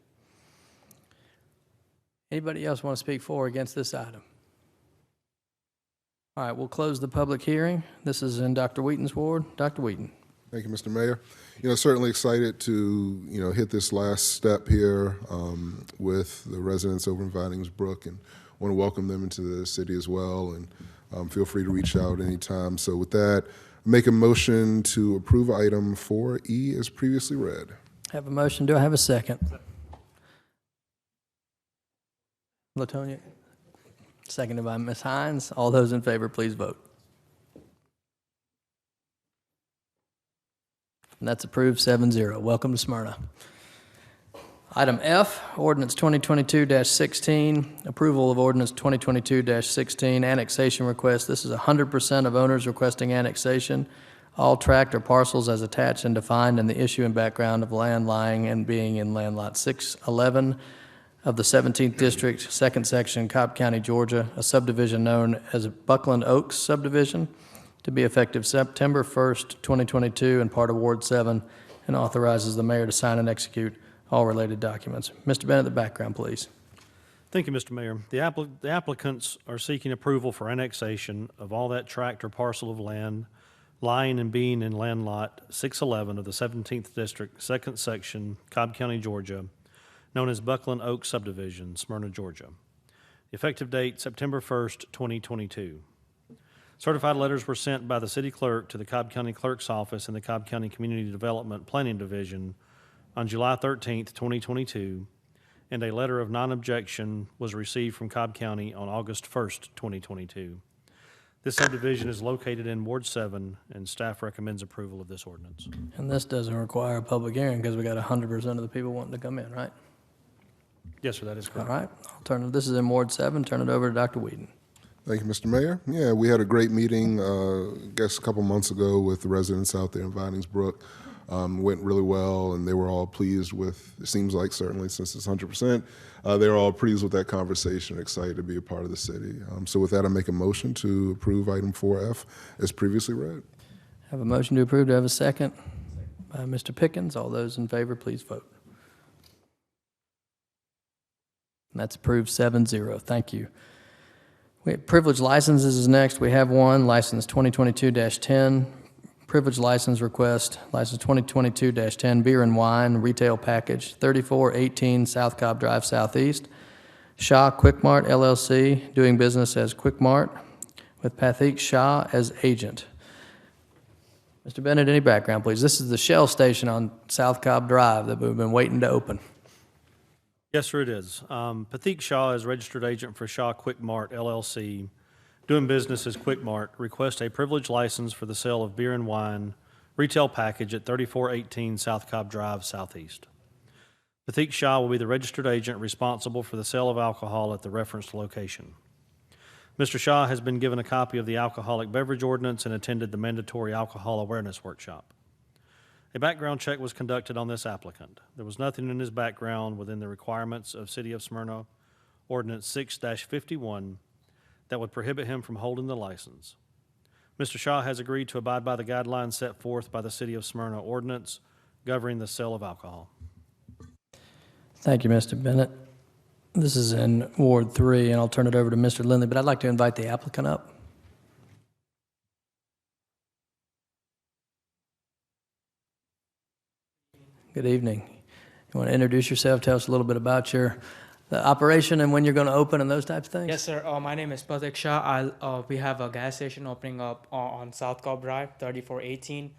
Anybody else want to speak for or against this item? All right, we'll close the public hearing. This is in Dr. Wheaton's ward. Dr. Wheaton. Thank you, Mr. Mayor. Certainly excited to, hit this last step here with the residents over in Vinings Brook, and want to welcome them into the city as well, and feel free to reach out anytime. So with that, make a motion to approve item 4E as previously read. Have a motion. Do I have a second? Latonia? Seconded by Ms. Hines. All those in favor, please vote. And that's approved 7-0. Welcome to Smyrna. Item F, Ordinance 2022-16, approval of Ordinance 2022-16, annexation request. This is 100% of owners requesting annexation. All tract or parcels as attached and defined in the issue and background of land lying and being in land lot 611 of the 17th District, 2nd Section, Cobb County, Georgia, a subdivision known as Buckland Oaks subdivision, to be effective September 1st, 2022, and part of Ward 7, and authorizes the mayor to sign and execute all related documents. Mr. Bennett, the background, please. Thank you, Mr. Mayor. The applicants are seeking approval for annexation of all that tract or parcel of land lying and being in land lot 611 of the 17th District, 2nd Section, Cobb County, Georgia, known as Buckland Oak Subdivision, Smyrna, Georgia. Effective date, September 1st, 2022. Certified letters were sent by the city clerk to the Cobb County Clerk's Office and the Cobb County Community Development Planning Division on July 13th, 2022, and a letter of non-objection was received from Cobb County on August 1st, 2022. This subdivision is located in Ward 7, and staff recommends approval of this ordinance. And this doesn't require a public hearing because we got 100% of the people wanting to come in, right? Yes, sir, that is correct. All right. This is in Ward 7. Turn it over to Dr. Wheaton. Thank you, Mr. Mayor. Yeah, we had a great meeting, I guess a couple months ago with the residents out there in Vinings Brook. Went really well, and they were all pleased with, it seems like certainly since it's 100%, they were all pleased with that conversation, excited to be a part of the city. So with that, I make a motion to approve item 4F as previously read. Have a motion to approve. Do I have a second? By Mr. Pickens. All those in favor, please vote. And that's approved 7-0. Thank you. Privilege licenses is next. We have one, license 2022-10. Privilege license request, license 2022-10, beer and wine, retail package, 3418 South Cobb Drive Southeast. Shaw Quick Mart LLC, doing business as Quick Mart, with Pathik Shah as agent. Mr. Bennett, any background, please? This is the Shell station on South Cobb Drive that we've been waiting to open. Yes, sir, it is. Pathik Shah is registered agent for Shaw Quick Mart LLC, doing business as Quick Mart, request a privilege license for the sale of beer and wine retail package at 3418 South Cobb Drive Southeast. Pathik Shah will be the registered agent responsible for the sale of alcohol at the referenced location. Mr. Shah has been given a copy of the alcoholic beverage ordinance and attended the mandatory alcohol awareness workshop. A background check was conducted on this applicant. There was nothing in his background within the requirements of City of Smyrna Ordinance 6-51 that would prohibit him from holding the license. Mr. Shah has agreed to abide by the guidelines set forth by the City of Smyrna ordinance governing the sale of alcohol. Thank you, Mr. Bennett. This is in Ward 3, and I'll turn it over to Mr. Lindley, but I'd like to invite the applicant up. Good evening. You want to introduce yourself? Tell us a little bit about the operation and when you're going to open and those types of things? Yes, sir. My name is Patek Shah. We have a gas station opening up on South Cobb Drive, 3418.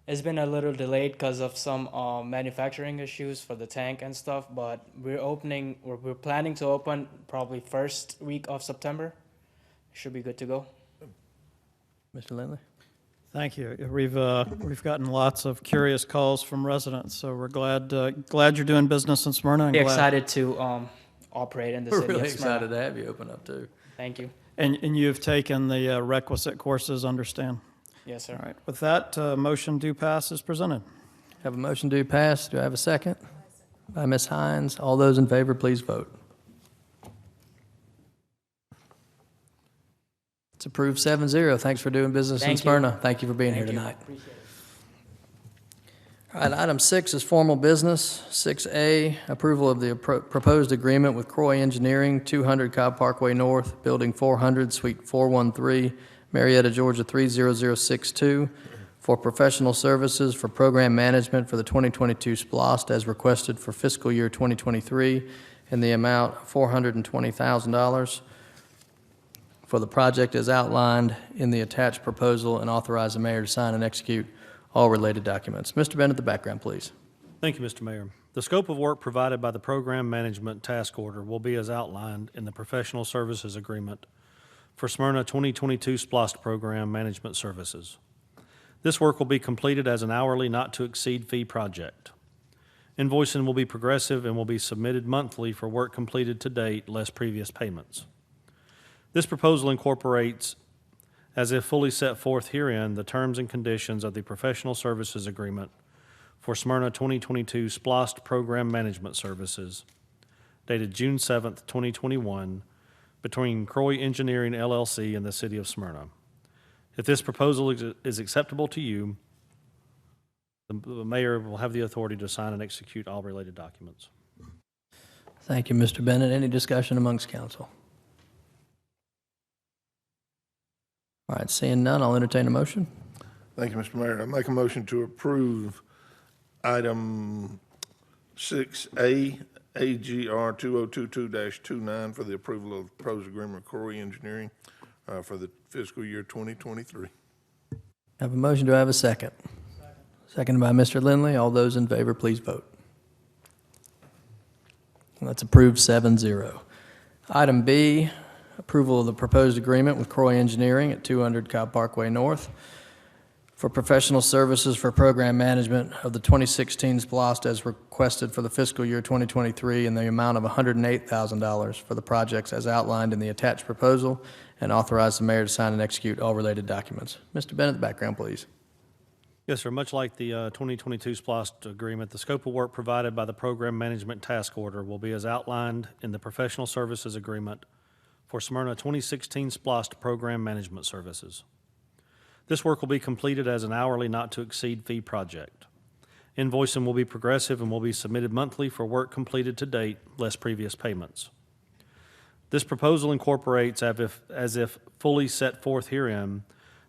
It's been a little delayed because of some manufacturing issues for the tank and stuff, but we're planning to open probably first week of September. Should be good to go. Mr. Lindley? Thank you. We've gotten lots of curious calls from residents, so we're glad you're doing business in Smyrna. And We're glad- excited to operate in the We're city really of Smyrna. excited to have you open up too. Thank you. And you've taken the requisite courses, understand? Yes, sir. All right. With that, motion do pass is presented. Have a motion to pass. Do I have a second? By Ms. Hines. All those in favor, please vote. It's approved 7-0. Thanks for doing business in Thank you. Smyrna. Thank you for being here tonight. All right, item 6 is formal business. 6A, approval of the proposed agreement with Croy Engineering, 200 Cobb Parkway North, Building 400, Suite 413, Marietta, Georgia 30062, for professional services for program management for the 2022 SPLOST as requested for fiscal year 2023 in the amount of $420,000 for the project as outlined in the attached proposal, and authorize the mayor to sign and execute all related documents. Mr. Bennett, the background, please. Thank you, Mr. Mayor. The scope of work provided by the Program Management Task Order will be as outlined in the Professional Services Agreement for Smyrna 2022 SPLOST Program Management Services. This work will be completed as an hourly not-to-exceed fee project. Invoicing will be progressive and will be submitted monthly for work completed to date, less previous payments. This proposal incorporates, as if fully set forth herein, the terms and conditions of the Professional Services Agreement for Smyrna 2022 SPLOST Program Management Services, dated June 7th, 2021, between Croy Engineering LLC and the City of Smyrna. If this proposal is acceptable to you, the mayor will have the authority to sign and execute all related documents. Thank you, Mr. Bennett. Any discussion amongst council? All right, seeing none, I'll entertain a motion. Thank you, Mr. Mayor. I make a motion to approve item 6A, AGR 2022-29 for the approval of the proposed agreement with Corey Engineering for the fiscal year 2023. Have a motion. Do I have a second? Seconded by Mr. Lindley. All those in favor, please vote. That's approved 7-0. Item B, approval of the proposed agreement with Croy Engineering at 200 Cobb Parkway North for professional services for program management of the 2016 SPLOST as requested for the fiscal year 2023 in the amount of $108,000 for the projects as outlined in the attached proposal, and authorize the mayor to sign and execute all related documents. Mr. Bennett, the background, please. Yes, sir. Much like the 2022 SPLOST agreement, the scope of work provided by the Program Management Task Order will be as outlined in the Professional Services Agreement for Smyrna 2016 SPLOST Program Management Services. This work will be completed as an hourly not-to-exceed fee project. Invoicing will be progressive and will be submitted monthly for work completed to date, less previous payments. This proposal incorporates, as if fully set forth herein,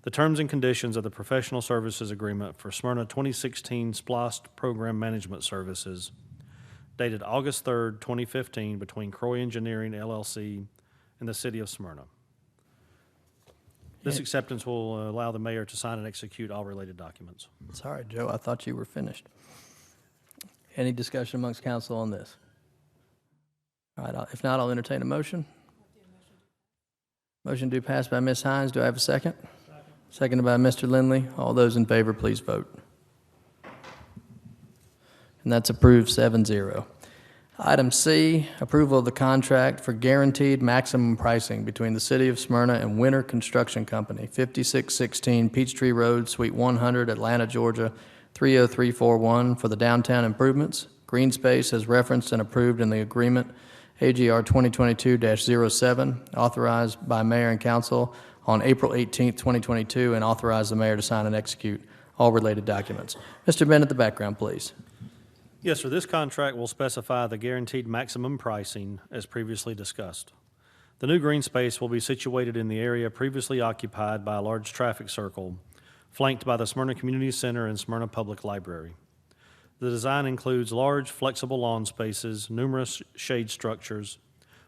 the terms and conditions of the Professional Services Agreement for Smyrna 2016 SPLOST Program Management Services, dated August 3rd, 2015, between Croy Engineering LLC and the City of Smyrna. This acceptance will allow the mayor to sign and execute all related documents. Sorry, Joe, I thought you were finished. Any discussion amongst council on this? All right, if not, I'll entertain a motion. Motion do pass by Ms. Hines. Do I have a second? Seconded by Mr. Lindley. All those in favor, please vote. And that's approved 7-0. Item C, approval of the contract for guaranteed maximum pricing between the City of Smyrna and Winter Construction Company, 5616 Peachtree Road, Suite 100, Atlanta, Georgia, 30341, for the downtown improvements. Green space as referenced and approved in the agreement, AGR 2022-07, authorized by mayor and council on April 18th, 2022, and authorize the mayor to sign and execute all related documents. Mr. Bennett, the background, please. Yes, sir. This contract will specify the guaranteed maximum pricing as previously discussed. The new green space will be situated in the area previously occupied by a large traffic circle, flanked by the Smyrna Community Center and Smyrna Public Library. The design includes large, flexible lawn spaces, numerous shade structures,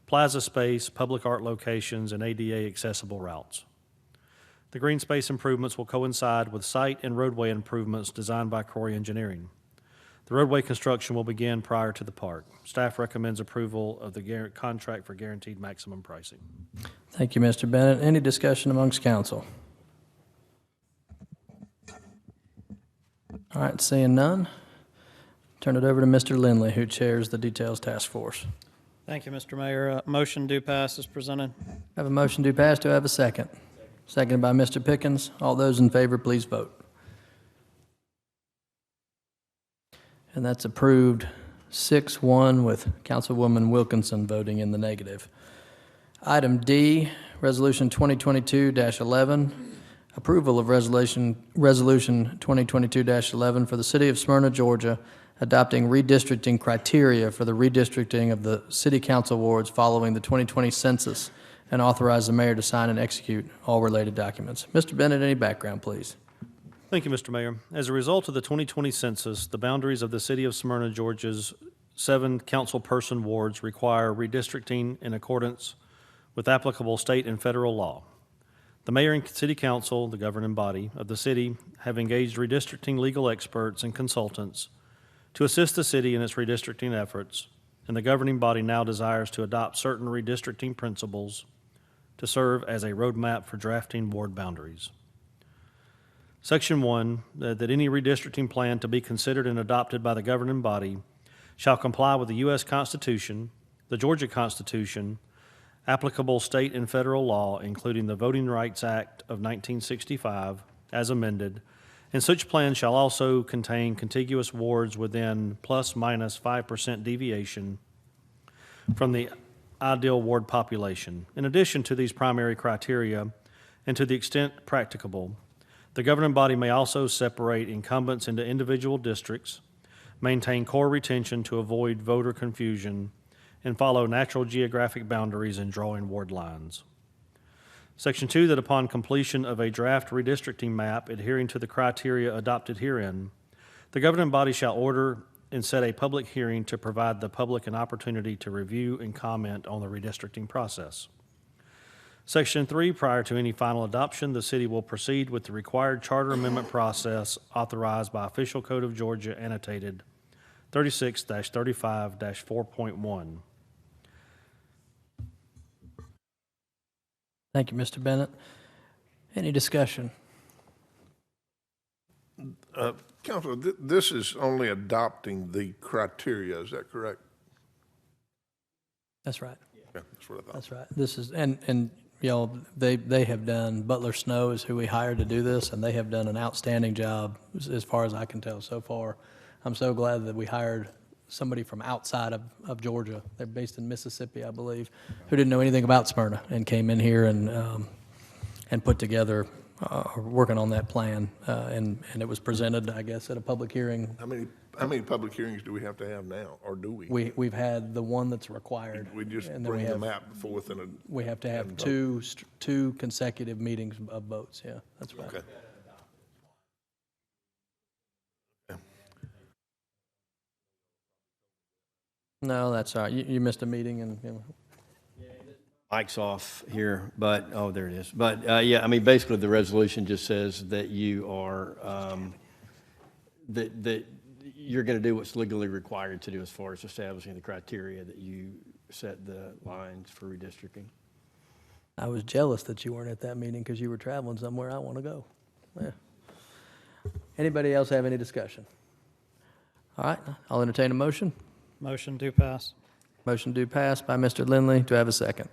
plaza space, public art locations, and ADA accessible routes. The green space improvements will coincide with site and roadway improvements designed by Corey Engineering. The roadway construction will begin prior to the park. Staff recommends approval of the contract for guaranteed maximum pricing. Thank you, Mr. Bennett. Any discussion amongst council? All right, seeing none, turn it over to Mr. Lindley, who chairs the Details Task Force. Thank you, Mr. Mayor. Motion do pass is presented. I have a motion to pass. Do I have a second? Seconded by Mr. Pickens. All those in favor, please vote. And that's approved 6-1 with Councilwoman Wilkinson voting in the negative. Item D, Resolution 2022-11, approval of Resolution 2022-11 for the City of Smyrna, Georgia, adopting redistricting criteria for the redistricting of the City Council wards following the 2020 census, and authorize the mayor to sign and execute all related documents. Mr. Bennett, any background, please? Thank you, Mr. Mayor. As a result of the 2020 census, the boundaries of the City of Smyrna, Georgia's 7 council-person wards require redistricting in accordance with applicable state and federal law. The mayor and city council, the governing body of the city, have engaged redistricting legal experts and consultants to assist the city in its redistricting efforts, and the governing body now desires to adopt certain redistricting principles to serve as a roadmap for drafting ward boundaries. Section 1, that any redistricting plan to be considered and adopted by the governing body shall comply with the U.S. Constitution, the Georgia Constitution, applicable state and federal law, including the Voting Rights Act of 1965, as amended, and such plan shall also contain contiguous wards within plus minus 5% deviation from the ideal ward population. In addition to these primary criteria, and to the extent practicable, the governing body may also separate incumbents into individual districts, maintain core retention to avoid voter confusion, and follow natural geographic boundaries in drawing ward lines. Section 2, that upon completion of a draft redistricting map adhering to the criteria adopted herein, the governing body shall order and set a public hearing to provide the public an opportunity to review and comment on the redistricting process. Section 3, prior to any final adoption, the city will proceed with the required charter amendment process authorized by Official Code of Georgia annotated 36-35-4.1. Thank you, Mr. Bennett. Any discussion? Council, this is only adopting the criteria, is that correct? That's right. Yeah, that's what I thought. That's right. This is, and you know, they have done, Butler Snow is who we hired to do this, and they have done an outstanding job as far as I can tell so far. I'm so glad that we hired somebody from outside of Georgia. They're based in Mississippi, I believe, who didn't know anything about Smyrna and came in here and put together, working on that plan. And it was presented, I guess, at a public hearing. How many public hearings do we have to have now, or do we? We've had the one that's required. We just and then bring the map forth and we have to have vote. two consecutive meetings of votes. Yeah, that's right. Okay. No, that's all right. You missed a meeting and, you know. Mic's off here, but, oh, there it is. But, yeah, I mean, basically, the resolution just says that you are, that you're going to do what's legally required to do as far as establishing the criteria that you set the lines for redistricting. I was jealous that you weren't at that meeting because you were traveling somewhere I want to go. Yeah. Anybody else have any discussion? All right, I'll entertain a motion. Motion do pass. Motion do pass by Mr. Lindley. Do I have a second?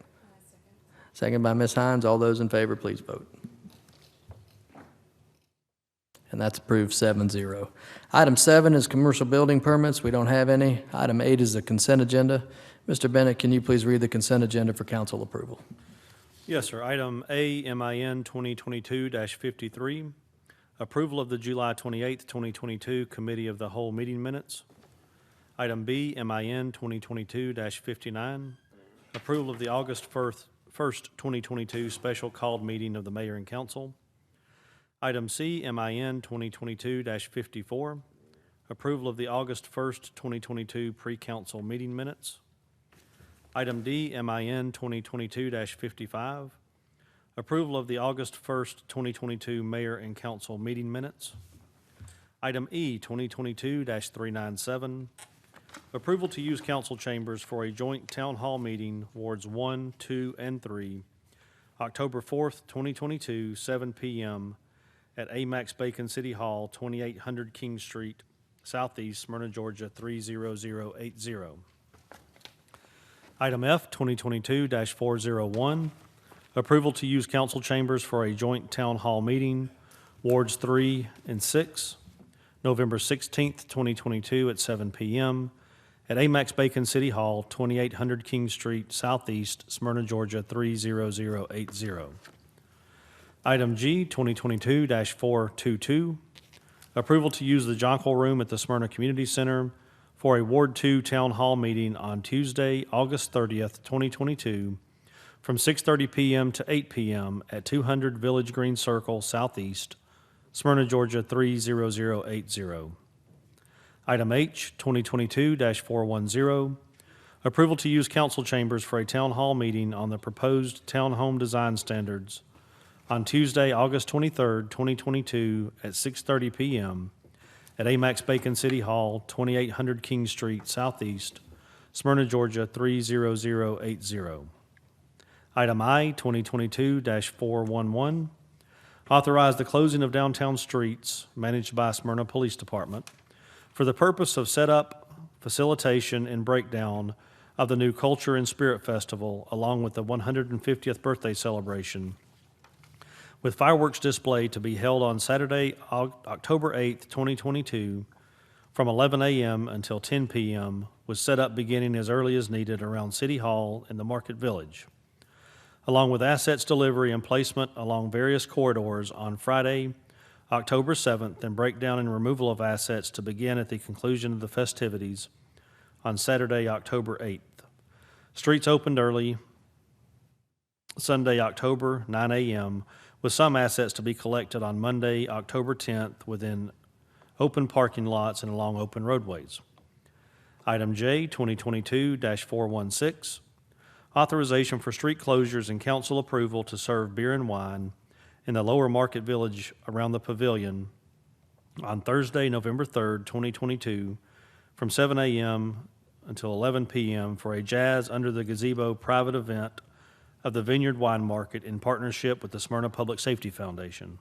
Second by Ms. Hines. All those in favor, please vote. And that's approved 7-0. Item 7 is commercial building permits. We don't have any. Item 8 is the consent agenda. Mr. Bennett, can you please read the consent agenda for council approval? Yes, sir. Item A, MIN 2022-53, approval of the July 28th, 2022 Committee of the Whole meeting minutes. Item B, MIN 2022-59, approval of the August 1st, 2022 special called meeting of the mayor and council. Item C, MIN 2022-54, Approval of the August 1st, 2022 pre-council meeting minutes. Item D, MIN 2022-55. Approval of the August 1st, 2022 mayor and council meeting minutes. Item E, 2022-397. Approval to use council chambers for a joint town hall meeting, wards 1, 2, and 3, October 4th, 2022, 7 p.m. at Amax Bacon City Hall, 2800 King Street, Southeast, Smyrna, Georgia, 30080. Item F, 2022-401. Approval to use council chambers for a joint town hall meeting, wards 3 and 6, November 16th, 2022 at 7 p.m. at Amax Bacon City Hall, 2800 King Street, Southeast, Smyrna, Georgia, 30080. Item G, 2022-422. Approval to use the Jonquil Room at the Smyrna Community Center for a Ward 2 Town Hall meeting on Tuesday, August 30th, 2022, from 6:30 p.m. to 8 p.m. at 200 Village Green Circle, Southeast, Smyrna, Georgia, 30080. Item H, 2022-410. Approval to use council chambers for a town hall meeting on the proposed townhome design standards on Tuesday, August 23rd, 2022 at 6:30 p.m. at Amax Bacon City Hall, 2800 King Street, Southeast, Smyrna, Georgia, 30080. Item I, 2022-411. Authorize the closing of downtown streets managed by Smyrna Police Department for the purpose of setup, facilitation, and breakdown of the new Culture and Spirit Festival, along with the 150th birthday celebration, with fireworks display to be held on Saturday, October 8th, 2022, from 11 a.m. until 10 p.m., with setup beginning as early as needed around City Hall and the Market Village, along with assets delivery and placement along various corridors on Friday, October 7th, and breakdown and removal of assets to begin at the conclusion of the festivities on Saturday, October 8th. Streets opened early Sunday, October, 9 a.m., with some assets to be collected on Monday, October 10th, within open parking lots and along open roadways. Item J, 2022-416. Authorization for street closures and council approval to serve beer and wine in the Lower Market Village around the Pavilion on Thursday, November 3rd, 2022, from 7 a.m. until 11 p.m. for a Jazz Under the Gazebo private event of the Vineyard Wine Market in partnership with the Smyrna Public Safety Foundation.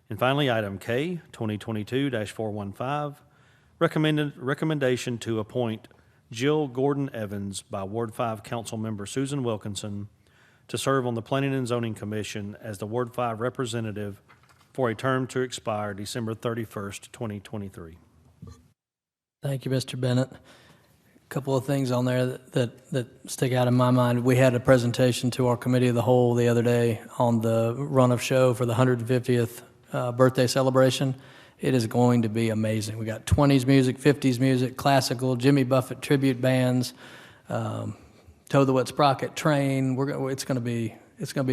And finally, item K, 2022-415, recommendation to appoint Jill Gordon Evans by Ward 5 Council Member Susan Wilkinson to serve on the Planning and Zoning Commission as the Ward 5 representative for a term to expire December 31st, 2023. Thank you, Mr. Bennett. A couple of things on there that stick out in my mind. We had a presentation to our committee of the whole the other day on the run of show for the 150th birthday celebration. It is going to be amazing. We got 20s music, 50s music, classical, Jimmy Buffett tribute bands, Tow the Wet Sprocket Train. It's going to be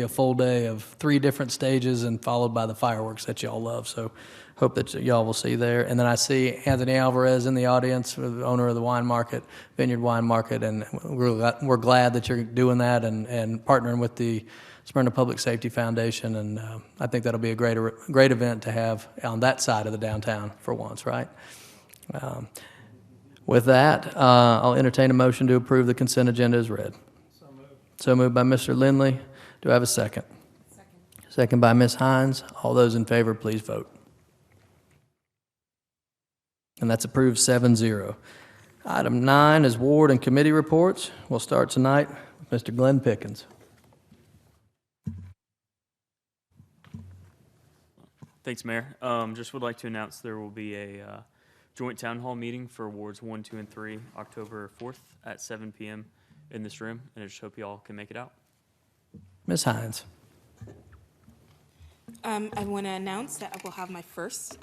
a full day of 3 different stages and followed by the fireworks that y'all love. So hope that y'all will see there. And then I see Anthony Alvarez in the audience, the owner of the wine market, Vineyard Wine Market, and we're glad that you're doing that and partnering with the Smyrna Public Safety Foundation, and I think that'll be a great event to have on that side of the downtown for once, right? With that, I'll entertain a motion to approve the consent agenda as read. So moved by Mr. Lindley. Do I have a second? Second by Ms. Hines. All those in favor, please vote. And that's approved 7-0. Item 9 is ward and committee reports. We'll start tonight with Mr. Glenn Pickens. Thanks, Mayor. Just would like to announce there will be a joint town hall meeting for wards 1, 2, and 3, October 4th at 7 p.m. in this room, and I just hope you all can make it out. Ms. Hines. I want to announce that I will have my first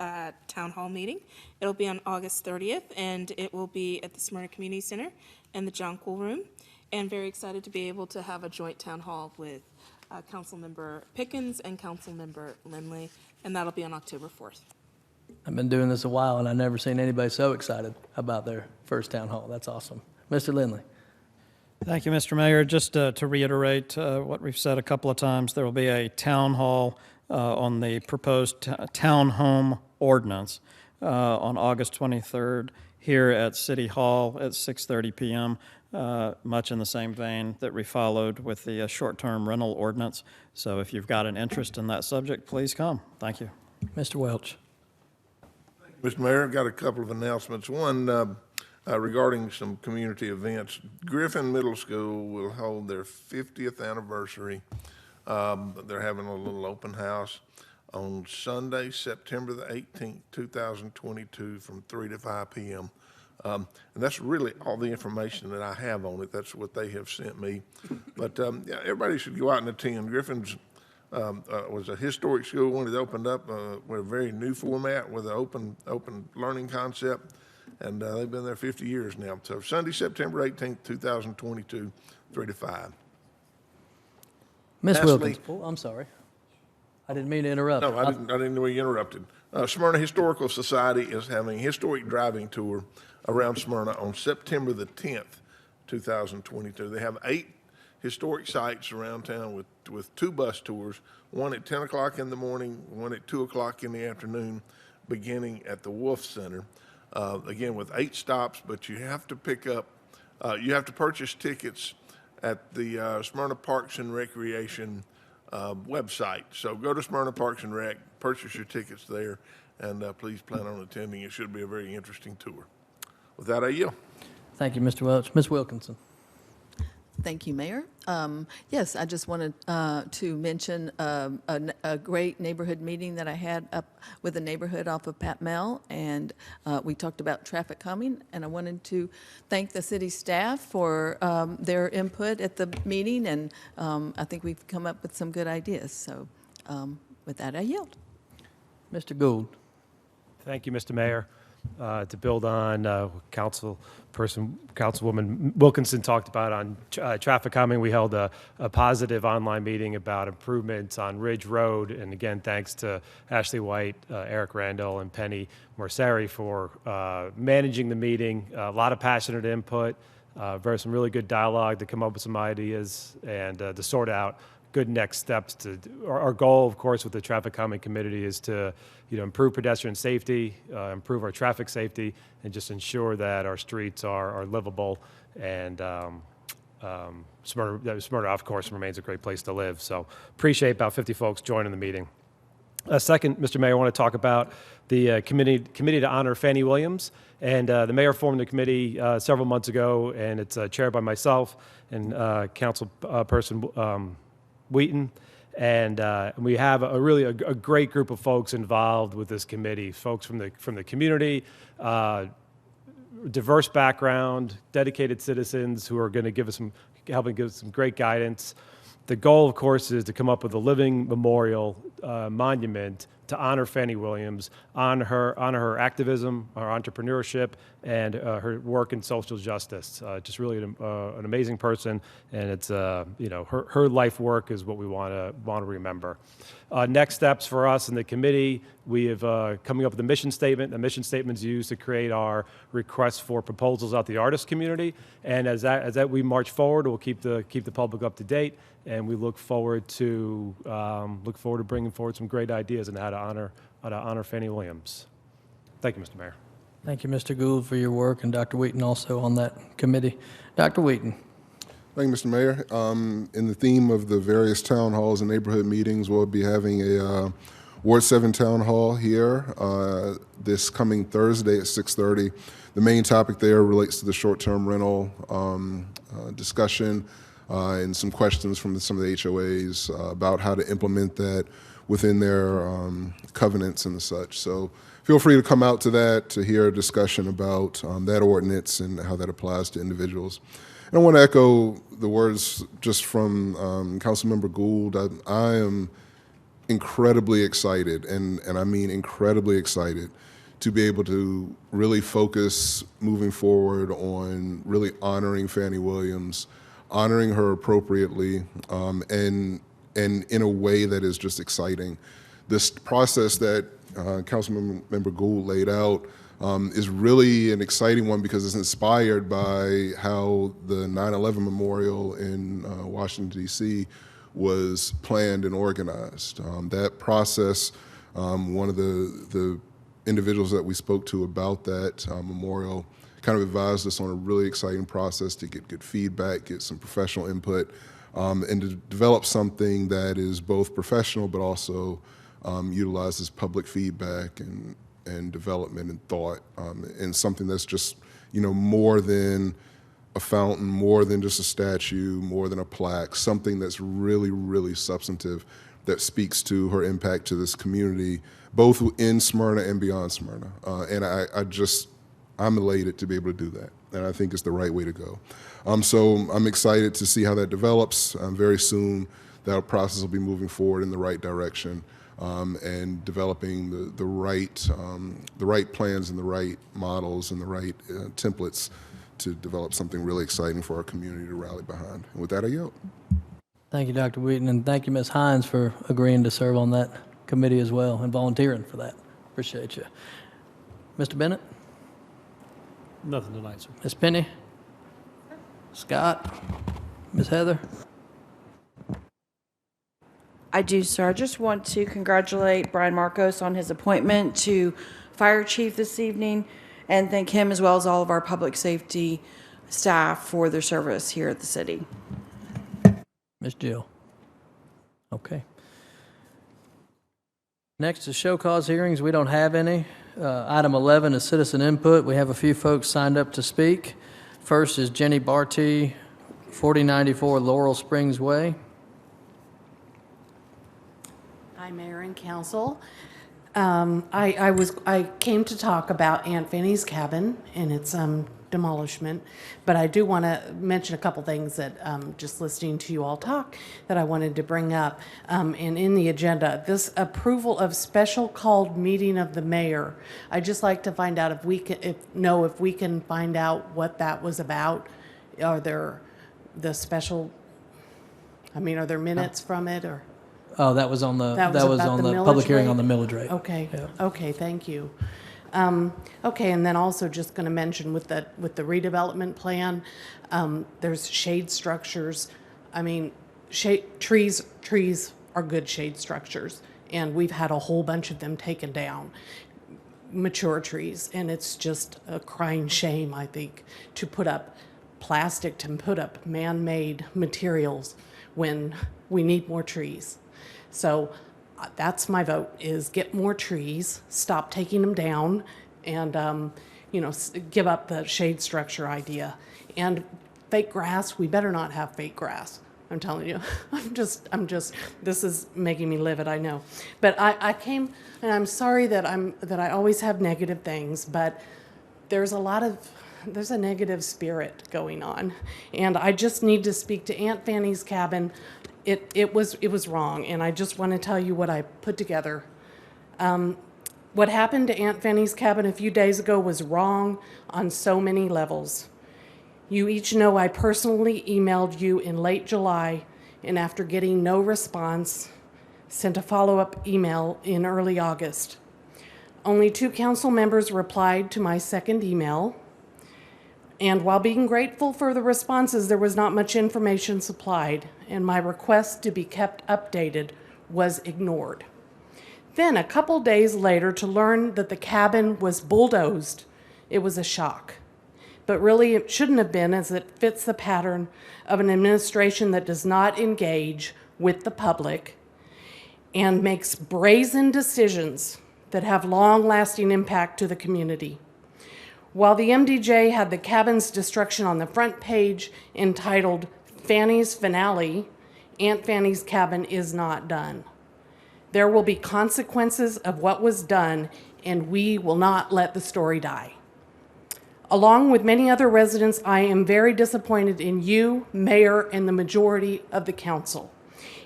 town hall meeting. It'll be on August 30th, and it will be at the Smyrna Community Center in the Jonquil Room. And very excited to be able to have a joint town hall with Councilmember Pickens and Councilmember Lindley, and that'll be on October 4th. I've been doing this a while, and I've never seen anybody so excited about their first town hall. That's awesome. Mr. Lindley. Thank you, Mr. Mayor. Just to reiterate what we've said a couple of times, there will be a town hall on the proposed townhome ordinance on August 23rd here at City Hall at 6:30 p.m., much in the same vein that we followed with the short-term rental ordinance. So if you've got an interest in that subject, please come. Thank you. Mr. Welch. Mr. Mayor, I've got a couple of announcements. One, regarding some community events. Griffin Middle School will hold their 50th anniversary. They're having a little open house on Sunday, September the 18th, 2022, from 3 to 5 p.m. And that's really all the information that I have on it. That's what they have sent me. But yeah, everybody should go out and attend. Griffin's was a historic school when it opened up with a very new format with an open learning concept. And they've been there 50 years now. So Sunday, September 18th, 2022, 3 to 5. Ms. Lastly- Wilkins. Oh, I'm sorry. I didn't mean to interrupt. No, I didn't know you interrupted. Smyrna Historical Society is having a historic driving tour around Smyrna on September the 10th, 2022. They have 8 historic sites around town with 2 bus tours, one at 10 o'clock in the morning, one at 2 o'clock in the afternoon, beginning at the Wolf Center. Again, with 8 stops, but you have to you have to purchase tickets at the Smyrna Parks and Recreation website. So go to Smyrna Parks and Rec, purchase your tickets there, and please plan on attending. It should be a very interesting tour. With that, I yield. Thank you, Mr. Welch. Ms. Wilkinson. Thank you, Mayor. Yes, I just wanted to mention a great neighborhood meeting that I had up with the neighborhood off of Pat Mel, and we talked about traffic calming, and I wanted to thank the city staff for their input at the meeting, and I think we've come up with some good ideas. So with that, I yield. Mr. Gould. Thank you, Mr. Mayor. To build on Councilwoman Wilkinson talked about on traffic calming, we held a positive online meeting about improvements on Ridge Road. And again, thanks to Ashley White, Eric Randall, and Penny Morsari for managing the meeting. A lot of passionate input, some really good dialogue to come up with some ideas and to sort out good next steps. Our goal, of course, with the traffic calming committee is to improve pedestrian safety, improve our traffic safety, and just ensure that our streets are livable. And Smyrna, of course, remains a great place to live. So appreciate about 50 folks joining the meeting. Second, Mr. Mayor, I want to talk about the committee to honor Fannie Williams. And the mayor formed the committee several months ago, and it's chaired by myself and Councilperson Wheaton. And we have a really great group of folks involved with this committee, folks from the community, diverse background, dedicated citizens who are going to helping give us some great guidance. The goal, of course, is to come up with a living memorial monument to honor Fannie Williams, honor her activism, her entrepreneurship, and her work in social justice. Just really an amazing person, and it's her life work is what we want to remember. Next steps for us in the committee, we have coming up with a mission statement. The mission statement is used to create our requests for proposals out the artist community, and as we march forward, we'll keep the public up to date, and we look forward to bringing forward some great ideas on how to honor Fannie Williams. Thank you, Mr. Mayor. Thank you, Mr. Gould, for your work, and Dr. Wheaton also on that committee. Dr. Wheaton. Thank you, Mr. Mayor. In the theme of the various town halls and neighborhood meetings, we'll be having a Ward 7 town hall here this coming Thursday at 6:30. The main topic there relates to the short-term rental discussion and some questions from some of the HOAs about how to implement that within their covenants and the such. So feel free to come out to that to hear a discussion about that ordinance and how that applies to individuals. And I want to echo the words just from Councilmember Gould. I am incredibly excited, and I mean incredibly excited, to be able to really focus moving forward on really honoring Fannie Williams, honoring her appropriately, and in a way that is just exciting. This process that Councilmember Gould laid out is really an exciting one because it's inspired by how the 9/11 memorial in Washington, D.C. was planned and organized. That process, one of the individuals that we spoke to about that memorial kind of advised us on a really exciting process to get good feedback, get some professional input, and to develop something that is both professional but also utilizes public feedback and development and thought, and something that's just, more than a fountain, more than just a statue, more than a plaque, something that's really, really substantive that speaks to her impact to this community, both in Smyrna and beyond Smyrna. And I'm elated to be able to do that, and I think it's the right way to go. So I'm excited to see how that develops. Very soon, that process will be moving forward in the right direction, and developing the right plans and the right models and the right templates to develop something really exciting for our community to rally behind. And with that, I yield. Thank you, Dr. Wheaton, and thank you, Ms. Hines, for agreeing to serve on that committee as well and volunteering for that. Appreciate you. Mr. Bennett? Nothing tonight, sir. Ms. Penny? Scott? Ms. Heather? I do, sir. I just want to congratulate Brian Marcos on his appointment to Fire Chief this evening and thank him as well as all of our public safety staff for their service here at the city. Ms. Jill? Okay. Next is show cause hearings. We don't have any. Item 11 is citizen input. We have a few folks signed up to speak. First is Jenny Barty, 4094 Laurel Springs Way. Hi, Mayor and Council. I came to talk about Aunt Fanny's cabin and its demolishment, but I do want to mention a couple things that just listening to you all talk that I wanted to bring up. And in the agenda, this approval of special called meeting of the mayor. I'd just like to find out if we can find out what that was about. Are there are there minutes from it or? Oh, that was on the millage public hearing rate? on the millage rate. Okay. Yeah. Okay. Thank you. Okay, and then also just going to mention with the redevelopment plan, there's shade structures. I mean, trees are good shade structures, and we've had a whole bunch of them taken down, mature trees, and it's just a crying shame, I think, to put up plastic, to put up man-made materials when we need more trees. So that's my vote, is get more trees, stop taking them down, and, give up the shade structure idea. And fake grass, we better not have fake grass. I'm telling you, this is making me livid, I know. But I came, and I'm sorry that I always have negative things, but there's a negative spirit going on. And I just need to speak to Aunt Fanny's cabin. It was wrong, and I just want to tell you what I put together. What happened to Aunt Fanny's cabin a few days ago was wrong on so many levels. You each know I personally emailed you in late July, and after getting no response, sent a follow-up email in early August. Only 2 council members replied to my second email, and while being grateful for the responses, there was not much information supplied, and my request to be kept updated was ignored. Then, a couple days later, to learn that the cabin was bulldozed, it was a shock. But really, it shouldn't have been, as it fits the pattern of an administration that does not engage with the public and makes brazen decisions that have long-lasting impact to the community. While the MDJ had the cabin's destruction on the front page entitled Fanny's Finale, Aunt Fanny's cabin is not done. There will be consequences of what was done, and we will not let the story die. Along with many other residents, I am very disappointed in you, Mayor, and the majority of the council.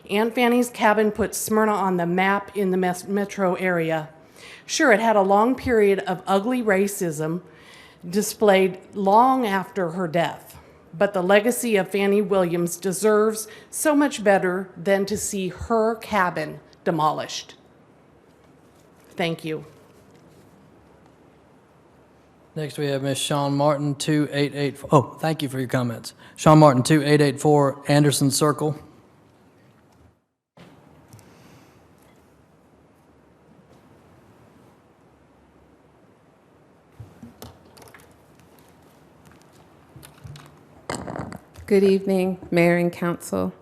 Aunt Fanny's cabin put Smyrna on the map in the metro area. Sure, it had a long period of ugly racism displayed long after her death, but the legacy of Fanny Williams deserves so much better than to see her cabin demolished. Thank you. Next, we have Ms. Sean Martin, 2884. Oh, thank you for your comments. Sean Martin, 2884 Anderson Circle. Good evening, Mayor and Council.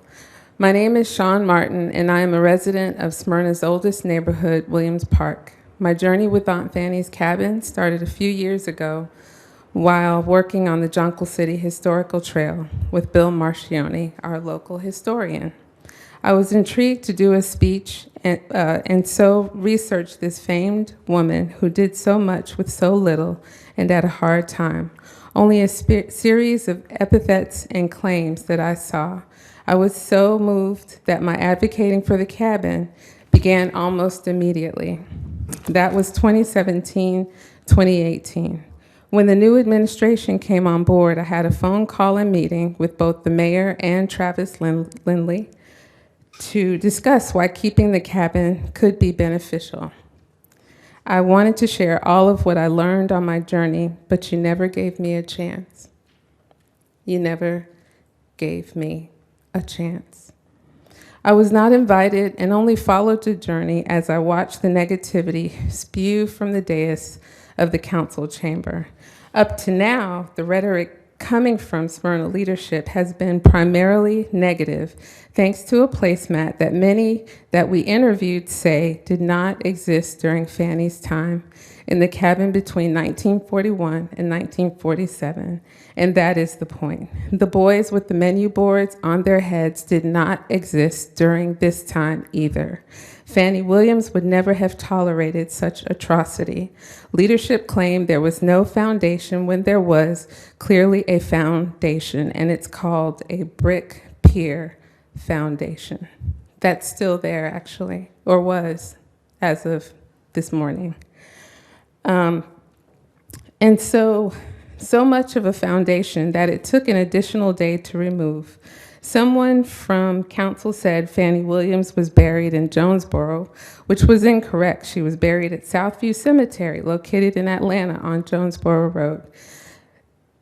My name is Sean Martin, and I am a resident of Smyrna's oldest neighborhood, Williams Park. My journey with Aunt Fanny's Cabin started a few years ago while working on the Jonquil City Historical Trail with Bill Marchione, our local historian. I was intrigued to do a speech and so researched this famed woman who did so much with so little and at a hard time. Only a series of epithets and claims that I saw. I was so moved that my advocating for the cabin began almost immediately. That was 2017, 2018. When the new administration came on board, I had a phone call and meeting with both the mayor and Travis Lindley to discuss why keeping the cabin could be beneficial. I wanted to share all of what I learned on my journey, but you never gave me a chance. You never gave me a chance. I was not invited and only followed the journey as I watched the negativity spew from the dais of the council chamber. Up to now, the rhetoric coming from Smyrna leadership has been primarily negative, thanks to a placemat that many that we interviewed say did not exist during Fanny's time in the cabin between 1941 and 1947. And that is the point. The boys with the menu boards on their heads did not exist during this time either. Fannie Williams would never have tolerated such atrocity. Leadership claimed there was no foundation when there was clearly a foundation, and it's called a brick pier foundation. That's still there, actually, or was, as of this morning. And so much of a foundation that it took an additional day to remove. Someone from council said Fannie Williams was buried in Jonesboro, which was incorrect. She was buried at Southview Cemetery, located in Atlanta on Jonesboro Road.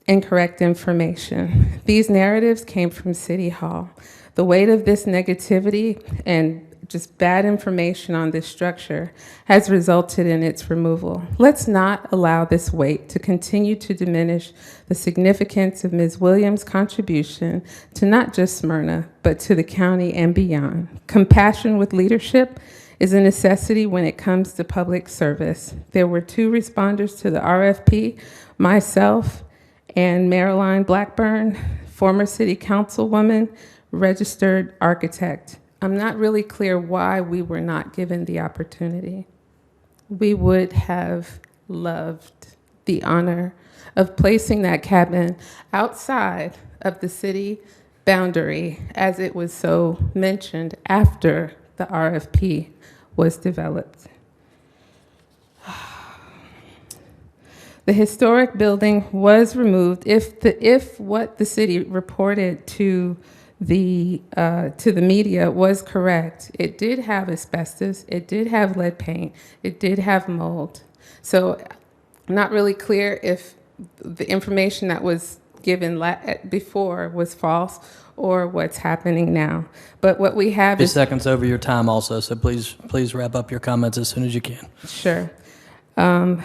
Incorrect information. These narratives came from City Hall. The weight of this negativity and just bad information on this structure has resulted in its removal. Let's not allow this weight to continue to diminish the significance of Ms. Williams' contribution to not just Smyrna, but to the county and beyond. Compassion with leadership is a necessity when it comes to public service. There were 2 responders to the RFP, myself and Marilyn Blackburn, former city councilwoman, registered architect. I'm not really clear why we were not given the opportunity. We would have loved the honor of placing that cabin outside of the city boundary, as it was so mentioned after the RFP was developed. The historic building was removed if what the city reported to the media was correct. It did have asbestos, it did have lead paint, it did have mold. So I'm not really clear if the information that was given before was false or what's happening now. But what we have 50 is... seconds over your time also, so please wrap up your comments as soon as you can. Sure.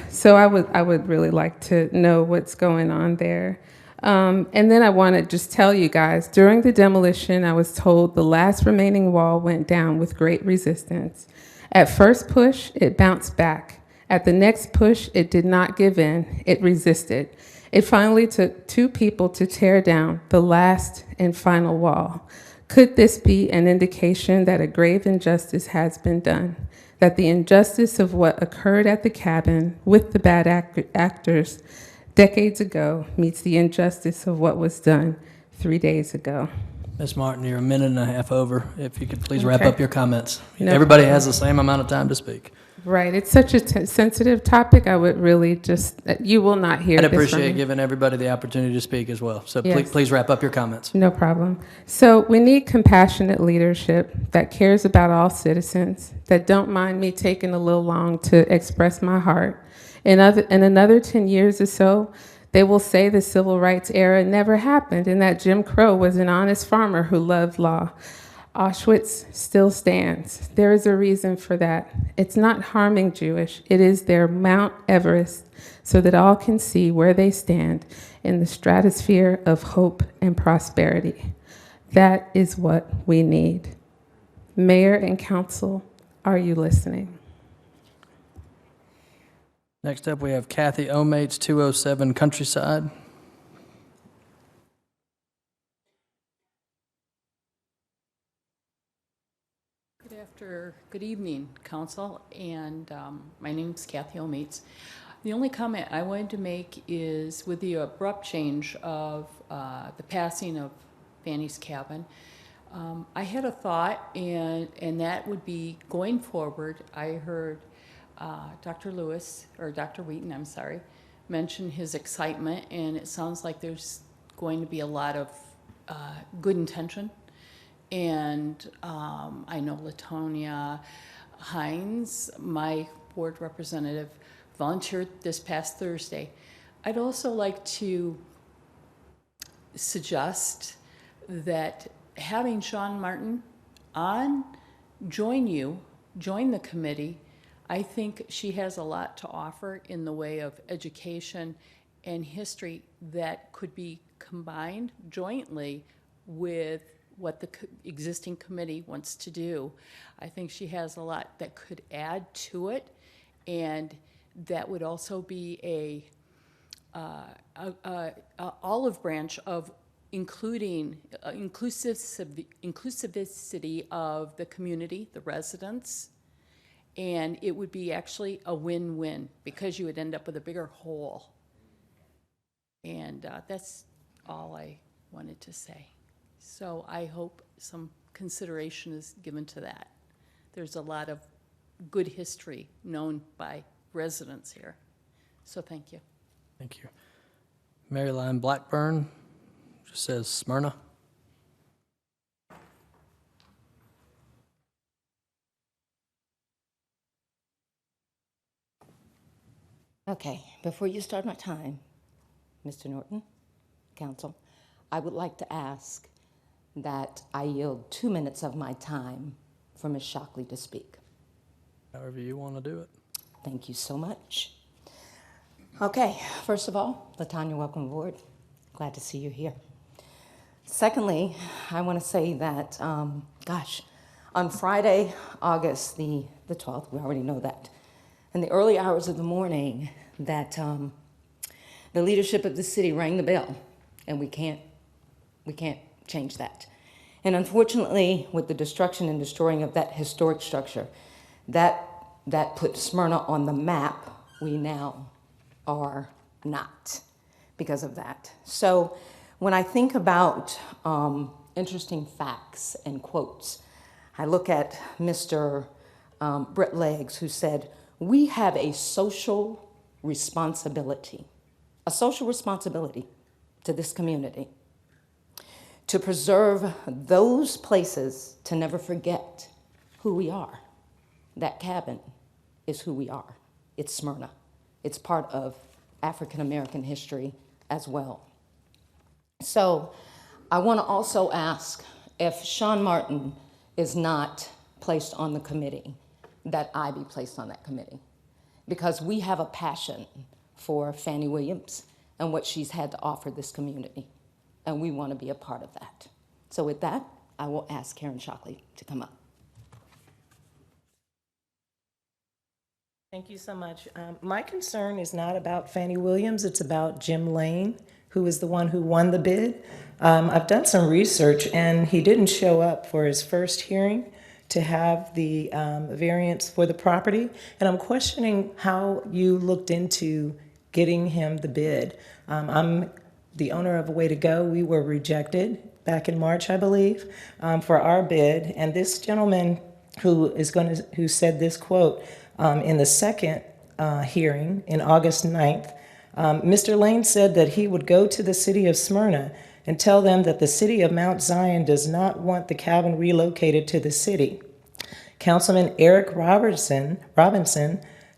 So I would really like to know what's going on there. And then I want to just tell you guys, during the demolition, I was told the last remaining wall went down with great resistance. At first push, it bounced back. At the next push, it did not give in. It resisted. It finally took 2 people to tear down the last and final wall. Could this be an indication that a grave injustice has been done? That the injustice of what occurred at the cabin with the bad actors decades ago meets the injustice of what was done 3 days ago? Ms. Martin, you're a minute and a half over. If you could please wrap Okay. up your comments. No Everybody problem. has the same amount of time to speak. Right. It's such a sensitive topic. I would really just, you will not hear I'd this from appreciate me. giving everybody the opportunity to speak as well. So Yes. please wrap up your comments. No problem. So we need compassionate leadership that cares about all citizens, that don't mind me taking a little long to express my heart. In another 10 years or so, they will say the civil rights era never happened and that Jim Crow was an honest farmer who loved law. Auschwitz still stands. There is a reason for that. It's not harming Jewish. It is their Mount Everest so that all can see where they stand in the stratosphere of hope and prosperity. That is what we need. Mayor and council, are you listening? Next up, we have Kathy Omates, 207 Countryside. Good evening, council, and my name's Kathy Omates. The only comment I wanted to make is with the abrupt change of the passing of Fanny's cabin, I had a thought, and that would be going forward. I heard Dr. Lewis, or Dr. Wheaton, I'm sorry, mention his excitement, and it sounds like there's going to be a lot of good intention. And I know Latonia Hines, my ward representative, volunteered this past Thursday. I'd also like to suggest that having Sean Martin join the committee. I think she has a lot to offer in the way of education and history that could be combined jointly with what the existing committee wants to do. I think she has a lot that could add to it, and that would also be a olive branch of inclusivity of the community, the residents, and it would be actually a win-win because you would end up with a bigger whole. And that's all I wanted to say. So I hope some consideration is given to that. There's a lot of good history known by residents here. So thank you. Thank you. Maryline Blackburn, just says Smyrna. Okay, before you start my time, Mr. Norton, council, I would like to ask that I yield 2 minutes of my time for Ms. Shockley to speak. However you want to do it. Thank you so much. Okay, first of all, LaTanya, welcome aboard. Glad to see you here. Secondly, I want to say that, on Friday, August the 12th, we already know that, in the early hours of the morning, that the leadership of the city rang the bell, and we can't change that. And unfortunately, with the destruction and destroying of that historic structure, that put Smyrna on the map. We now are not because of that. So when I think about interesting facts and quotes, I look at Mr. Brett Leggs, who said, "We have a social responsibility to this community, to preserve those places, to never forget who we are. That cabin is who we are. It's Smyrna. It's part of African American history as well." So I want to also ask if Sean Martin is not placed on the committee, that I be placed on that committee, because we have a passion for Fannie Williams and what she's had to offer this community, and we want to be a part of that. So with that, I will ask Karen Shockley to come up. Thank you so much. My concern is not about Fannie Williams, it's about Jim Lane, who is the one who won the bid. I've done some research, and he didn't show up for his first hearing to have the variance for the property, and I'm questioning how you looked into getting him the bid. I'm the owner of A Way to Go. We were rejected back in March, I believe, for our bid, and this gentleman who said this quote, in the second hearing in August 9th, Mr. Lane said that he would go to the city of Smyrna and tell them that the city of Mount Zion does not want the cabin relocated to the city. Councilman Eric Robinson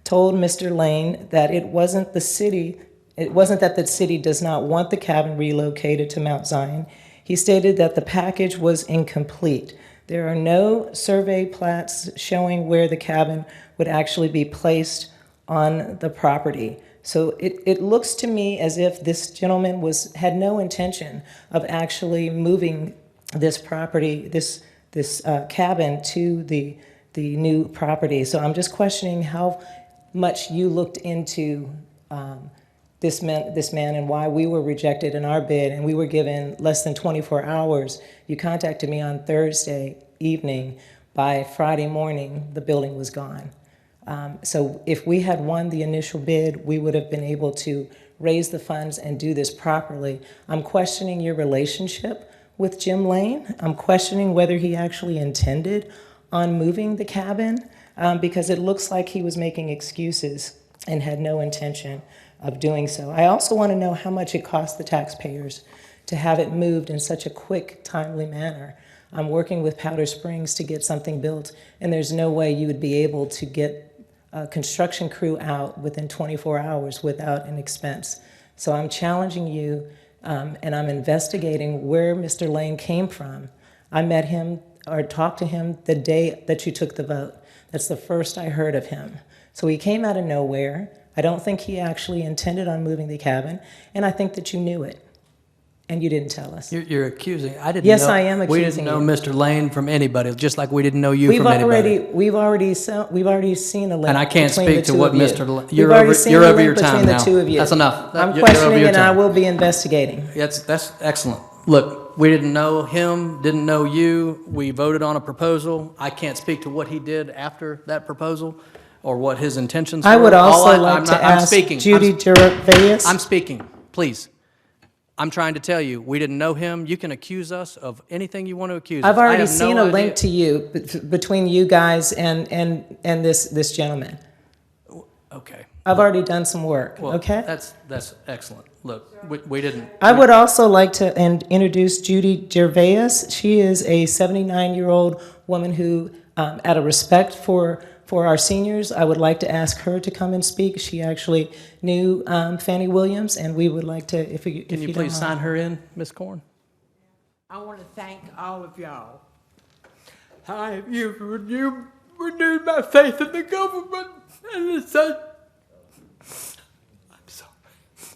told Mr. Lane that it wasn't that the city does not want the cabin relocated to Mount Zion. He stated that the package was incomplete. There are no survey plats showing where the cabin would actually be placed on the property. So it looks to me as if this gentleman had no intention of actually moving this property, this cabin to the new property. So I'm just questioning how much you looked into this man and why we were rejected in our bid and we were given less than 24 hours. You contacted me on Thursday evening. By Friday morning, the building was gone. So if we had won the initial bid, we would have been able to raise the funds and do this properly. I'm questioning your relationship with Jim Lane. I'm questioning whether he actually intended on moving the cabin because it looks like he was making excuses and had no intention of doing so. I also want to know how much it cost the taxpayers to have it moved in such a quick, timely manner. I'm working with Powder Springs to get something built, and there's no way you would be able to get a construction crew out within 24 hours without an expense. So I'm challenging you, and I'm investigating where Mr. Lane came from. I met him or talked to him the day that you took the vote. That's the first I heard of him. So he came out of nowhere. I don't think he actually intended on moving the cabin, and I think that you knew it. And you didn't tell us. You're accusing. I didn't. Yes, know, I am accusing We didn't know you. Mr. Lane from anybody, just like we didn't know you from anybody. We've already seen a link. And I can't between speak the to two what of you. Mr. L- We've you're already over- seen you're a over link your time between now. the two of you. That's enough. I'm You're over questioning, your and I time. will be investigating. That's excellent. Look, we didn't know him, didn't know you. We voted on a proposal. I can't speak to what he did after that proposal or what his intentions were. I would also I'm like to not- I'm ask speaking. Judy Gervais. I'm speaking, please. I'm trying to tell you, we didn't know him. You can accuse us of anything you want to accuse us. I've I already have seen no a link idea. to you between you guys and this gentleman. Okay. I've already done some work, Well, okay? that's excellent. Look, we didn't. I would also like to introduce Judy Gervais. She is a 79-year-old woman who, out of respect for our seniors, I would like to ask her to come and speak. She actually knew Fannie Williams, and we would like to, if you Can you don't please mind. sign her in, Ms. Corn? I want to thank all of y'all. You've renewed my faith in the government, and it's such. I'm sorry.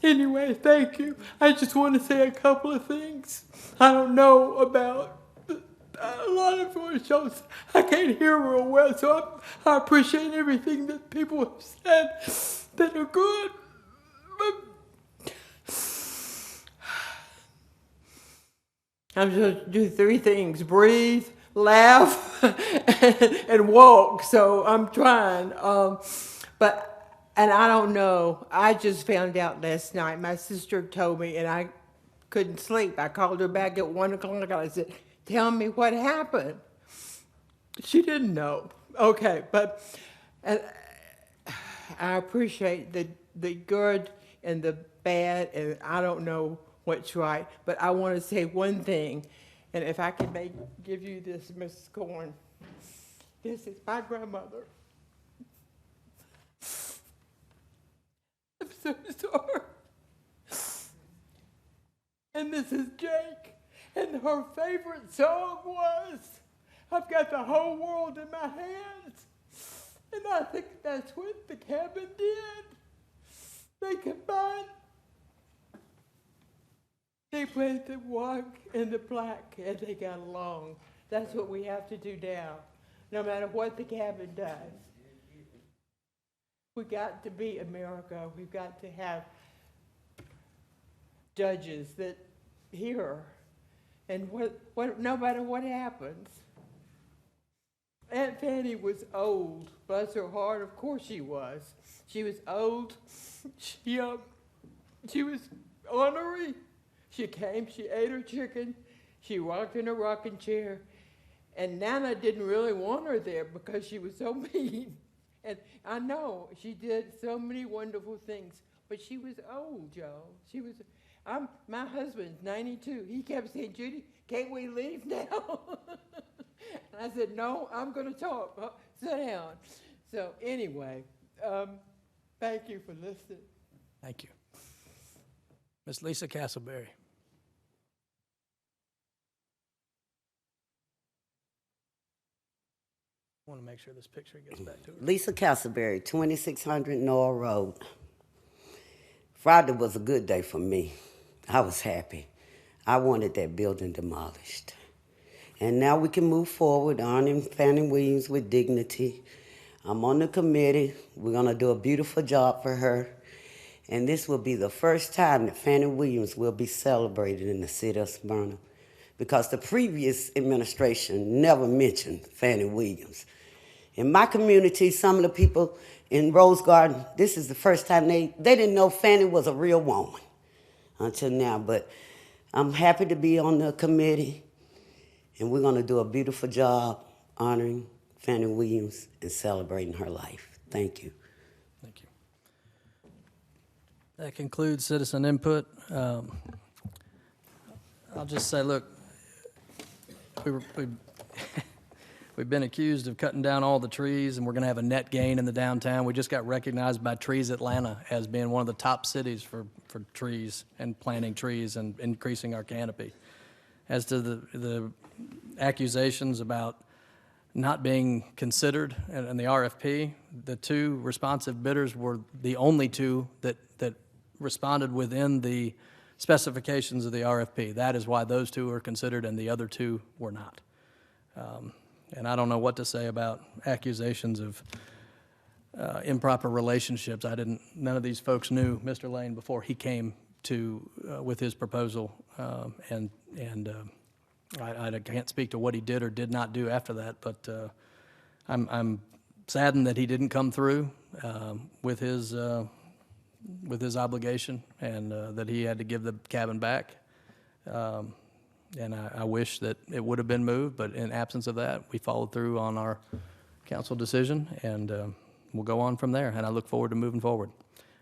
Anyway, thank you. I just want to say a couple of things. I don't know about a lot of voice shows. I can't hear real well, so I appreciate everything that people have said that are good. But I'm supposed to do three things: breathe, laugh, and walk. So I'm trying. And I don't know. I just found out last night. My sister told me, and I couldn't sleep. I called her back at 1 o'clock, and I said, "Tell me what happened." She didn't know. Okay, but and I appreciate the good and the bad, and I don't know what's right. But I want to say one thing, and if I can give you this, Mrs. Corn. This is my grandmother. I'm so sorry. And this is Jake, and her favorite song was, "I've got the whole world in my hands." And I think that's what the cabin did. They combined, they played the white and the black, and they got along. That's what we have to do now, no matter what the cabin does. We got to be America. We've got to have judges that hear, and no matter what happens. Aunt Fanny was old, bless her heart. Of course she was. She was old. She was ornery. She came. She ate her chicken. She rocked in a rocking chair, and Nana didn't really want her there because she was so mean. And I know she did so many wonderful things, but she was old, Joe. She was, my husband's 92. He kept saying, Judy, can't we leave now? And I said, no, I'm going to talk. Sit down. So anyway, thank you for listening. Thank you. Miss Lisa Castleberry. I want to make sure this picture gets back to her. Lisa Castleberry, 2600 Noah Road. Friday was a good day for me. I was happy. I wanted that building demolished. And now we can move forward, honoring Fannie Williams with dignity. I'm on the committee. We're going to do a beautiful job for her. And this will be the first time that Fannie Williams will be celebrated in the city of Smyrna, because the previous administration never mentioned Fannie Williams. In my community, some of the people in Rose Garden, this is the first time they didn't know Fannie was a real woman until now. But I'm happy to be on the committee, and we're going to do a beautiful job honoring Fannie Williams and celebrating her life. Thank you. Thank you. That concludes citizen input. I'll just say, look, we've been accused of cutting down all the trees, and we're going to have a net gain in the downtown. We just got recognized by Trees Atlanta as being one of the top cities for trees and planting trees and increasing our canopy. As to the accusations about not being considered in the RFP, the two responsive bidders were the only two that responded within the specifications of the RFP. That is why those two were considered and the other two were not. And I don't know what to say about accusations of improper relationships. None of these folks knew Mr. Lane before he came to with his proposal, and I can't speak to what he did or did not do after that. But I'm saddened that he didn't come through with his obligation, and that he had to give the cabin back. And I wish that it would have been moved, but in absence of that, we followed through on our council decision, and we'll go on from there. And I look forward to moving forward.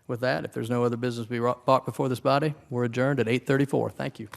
With that, if there's no other business to be brought before this body, we're adjourned at 8:34. Thank you.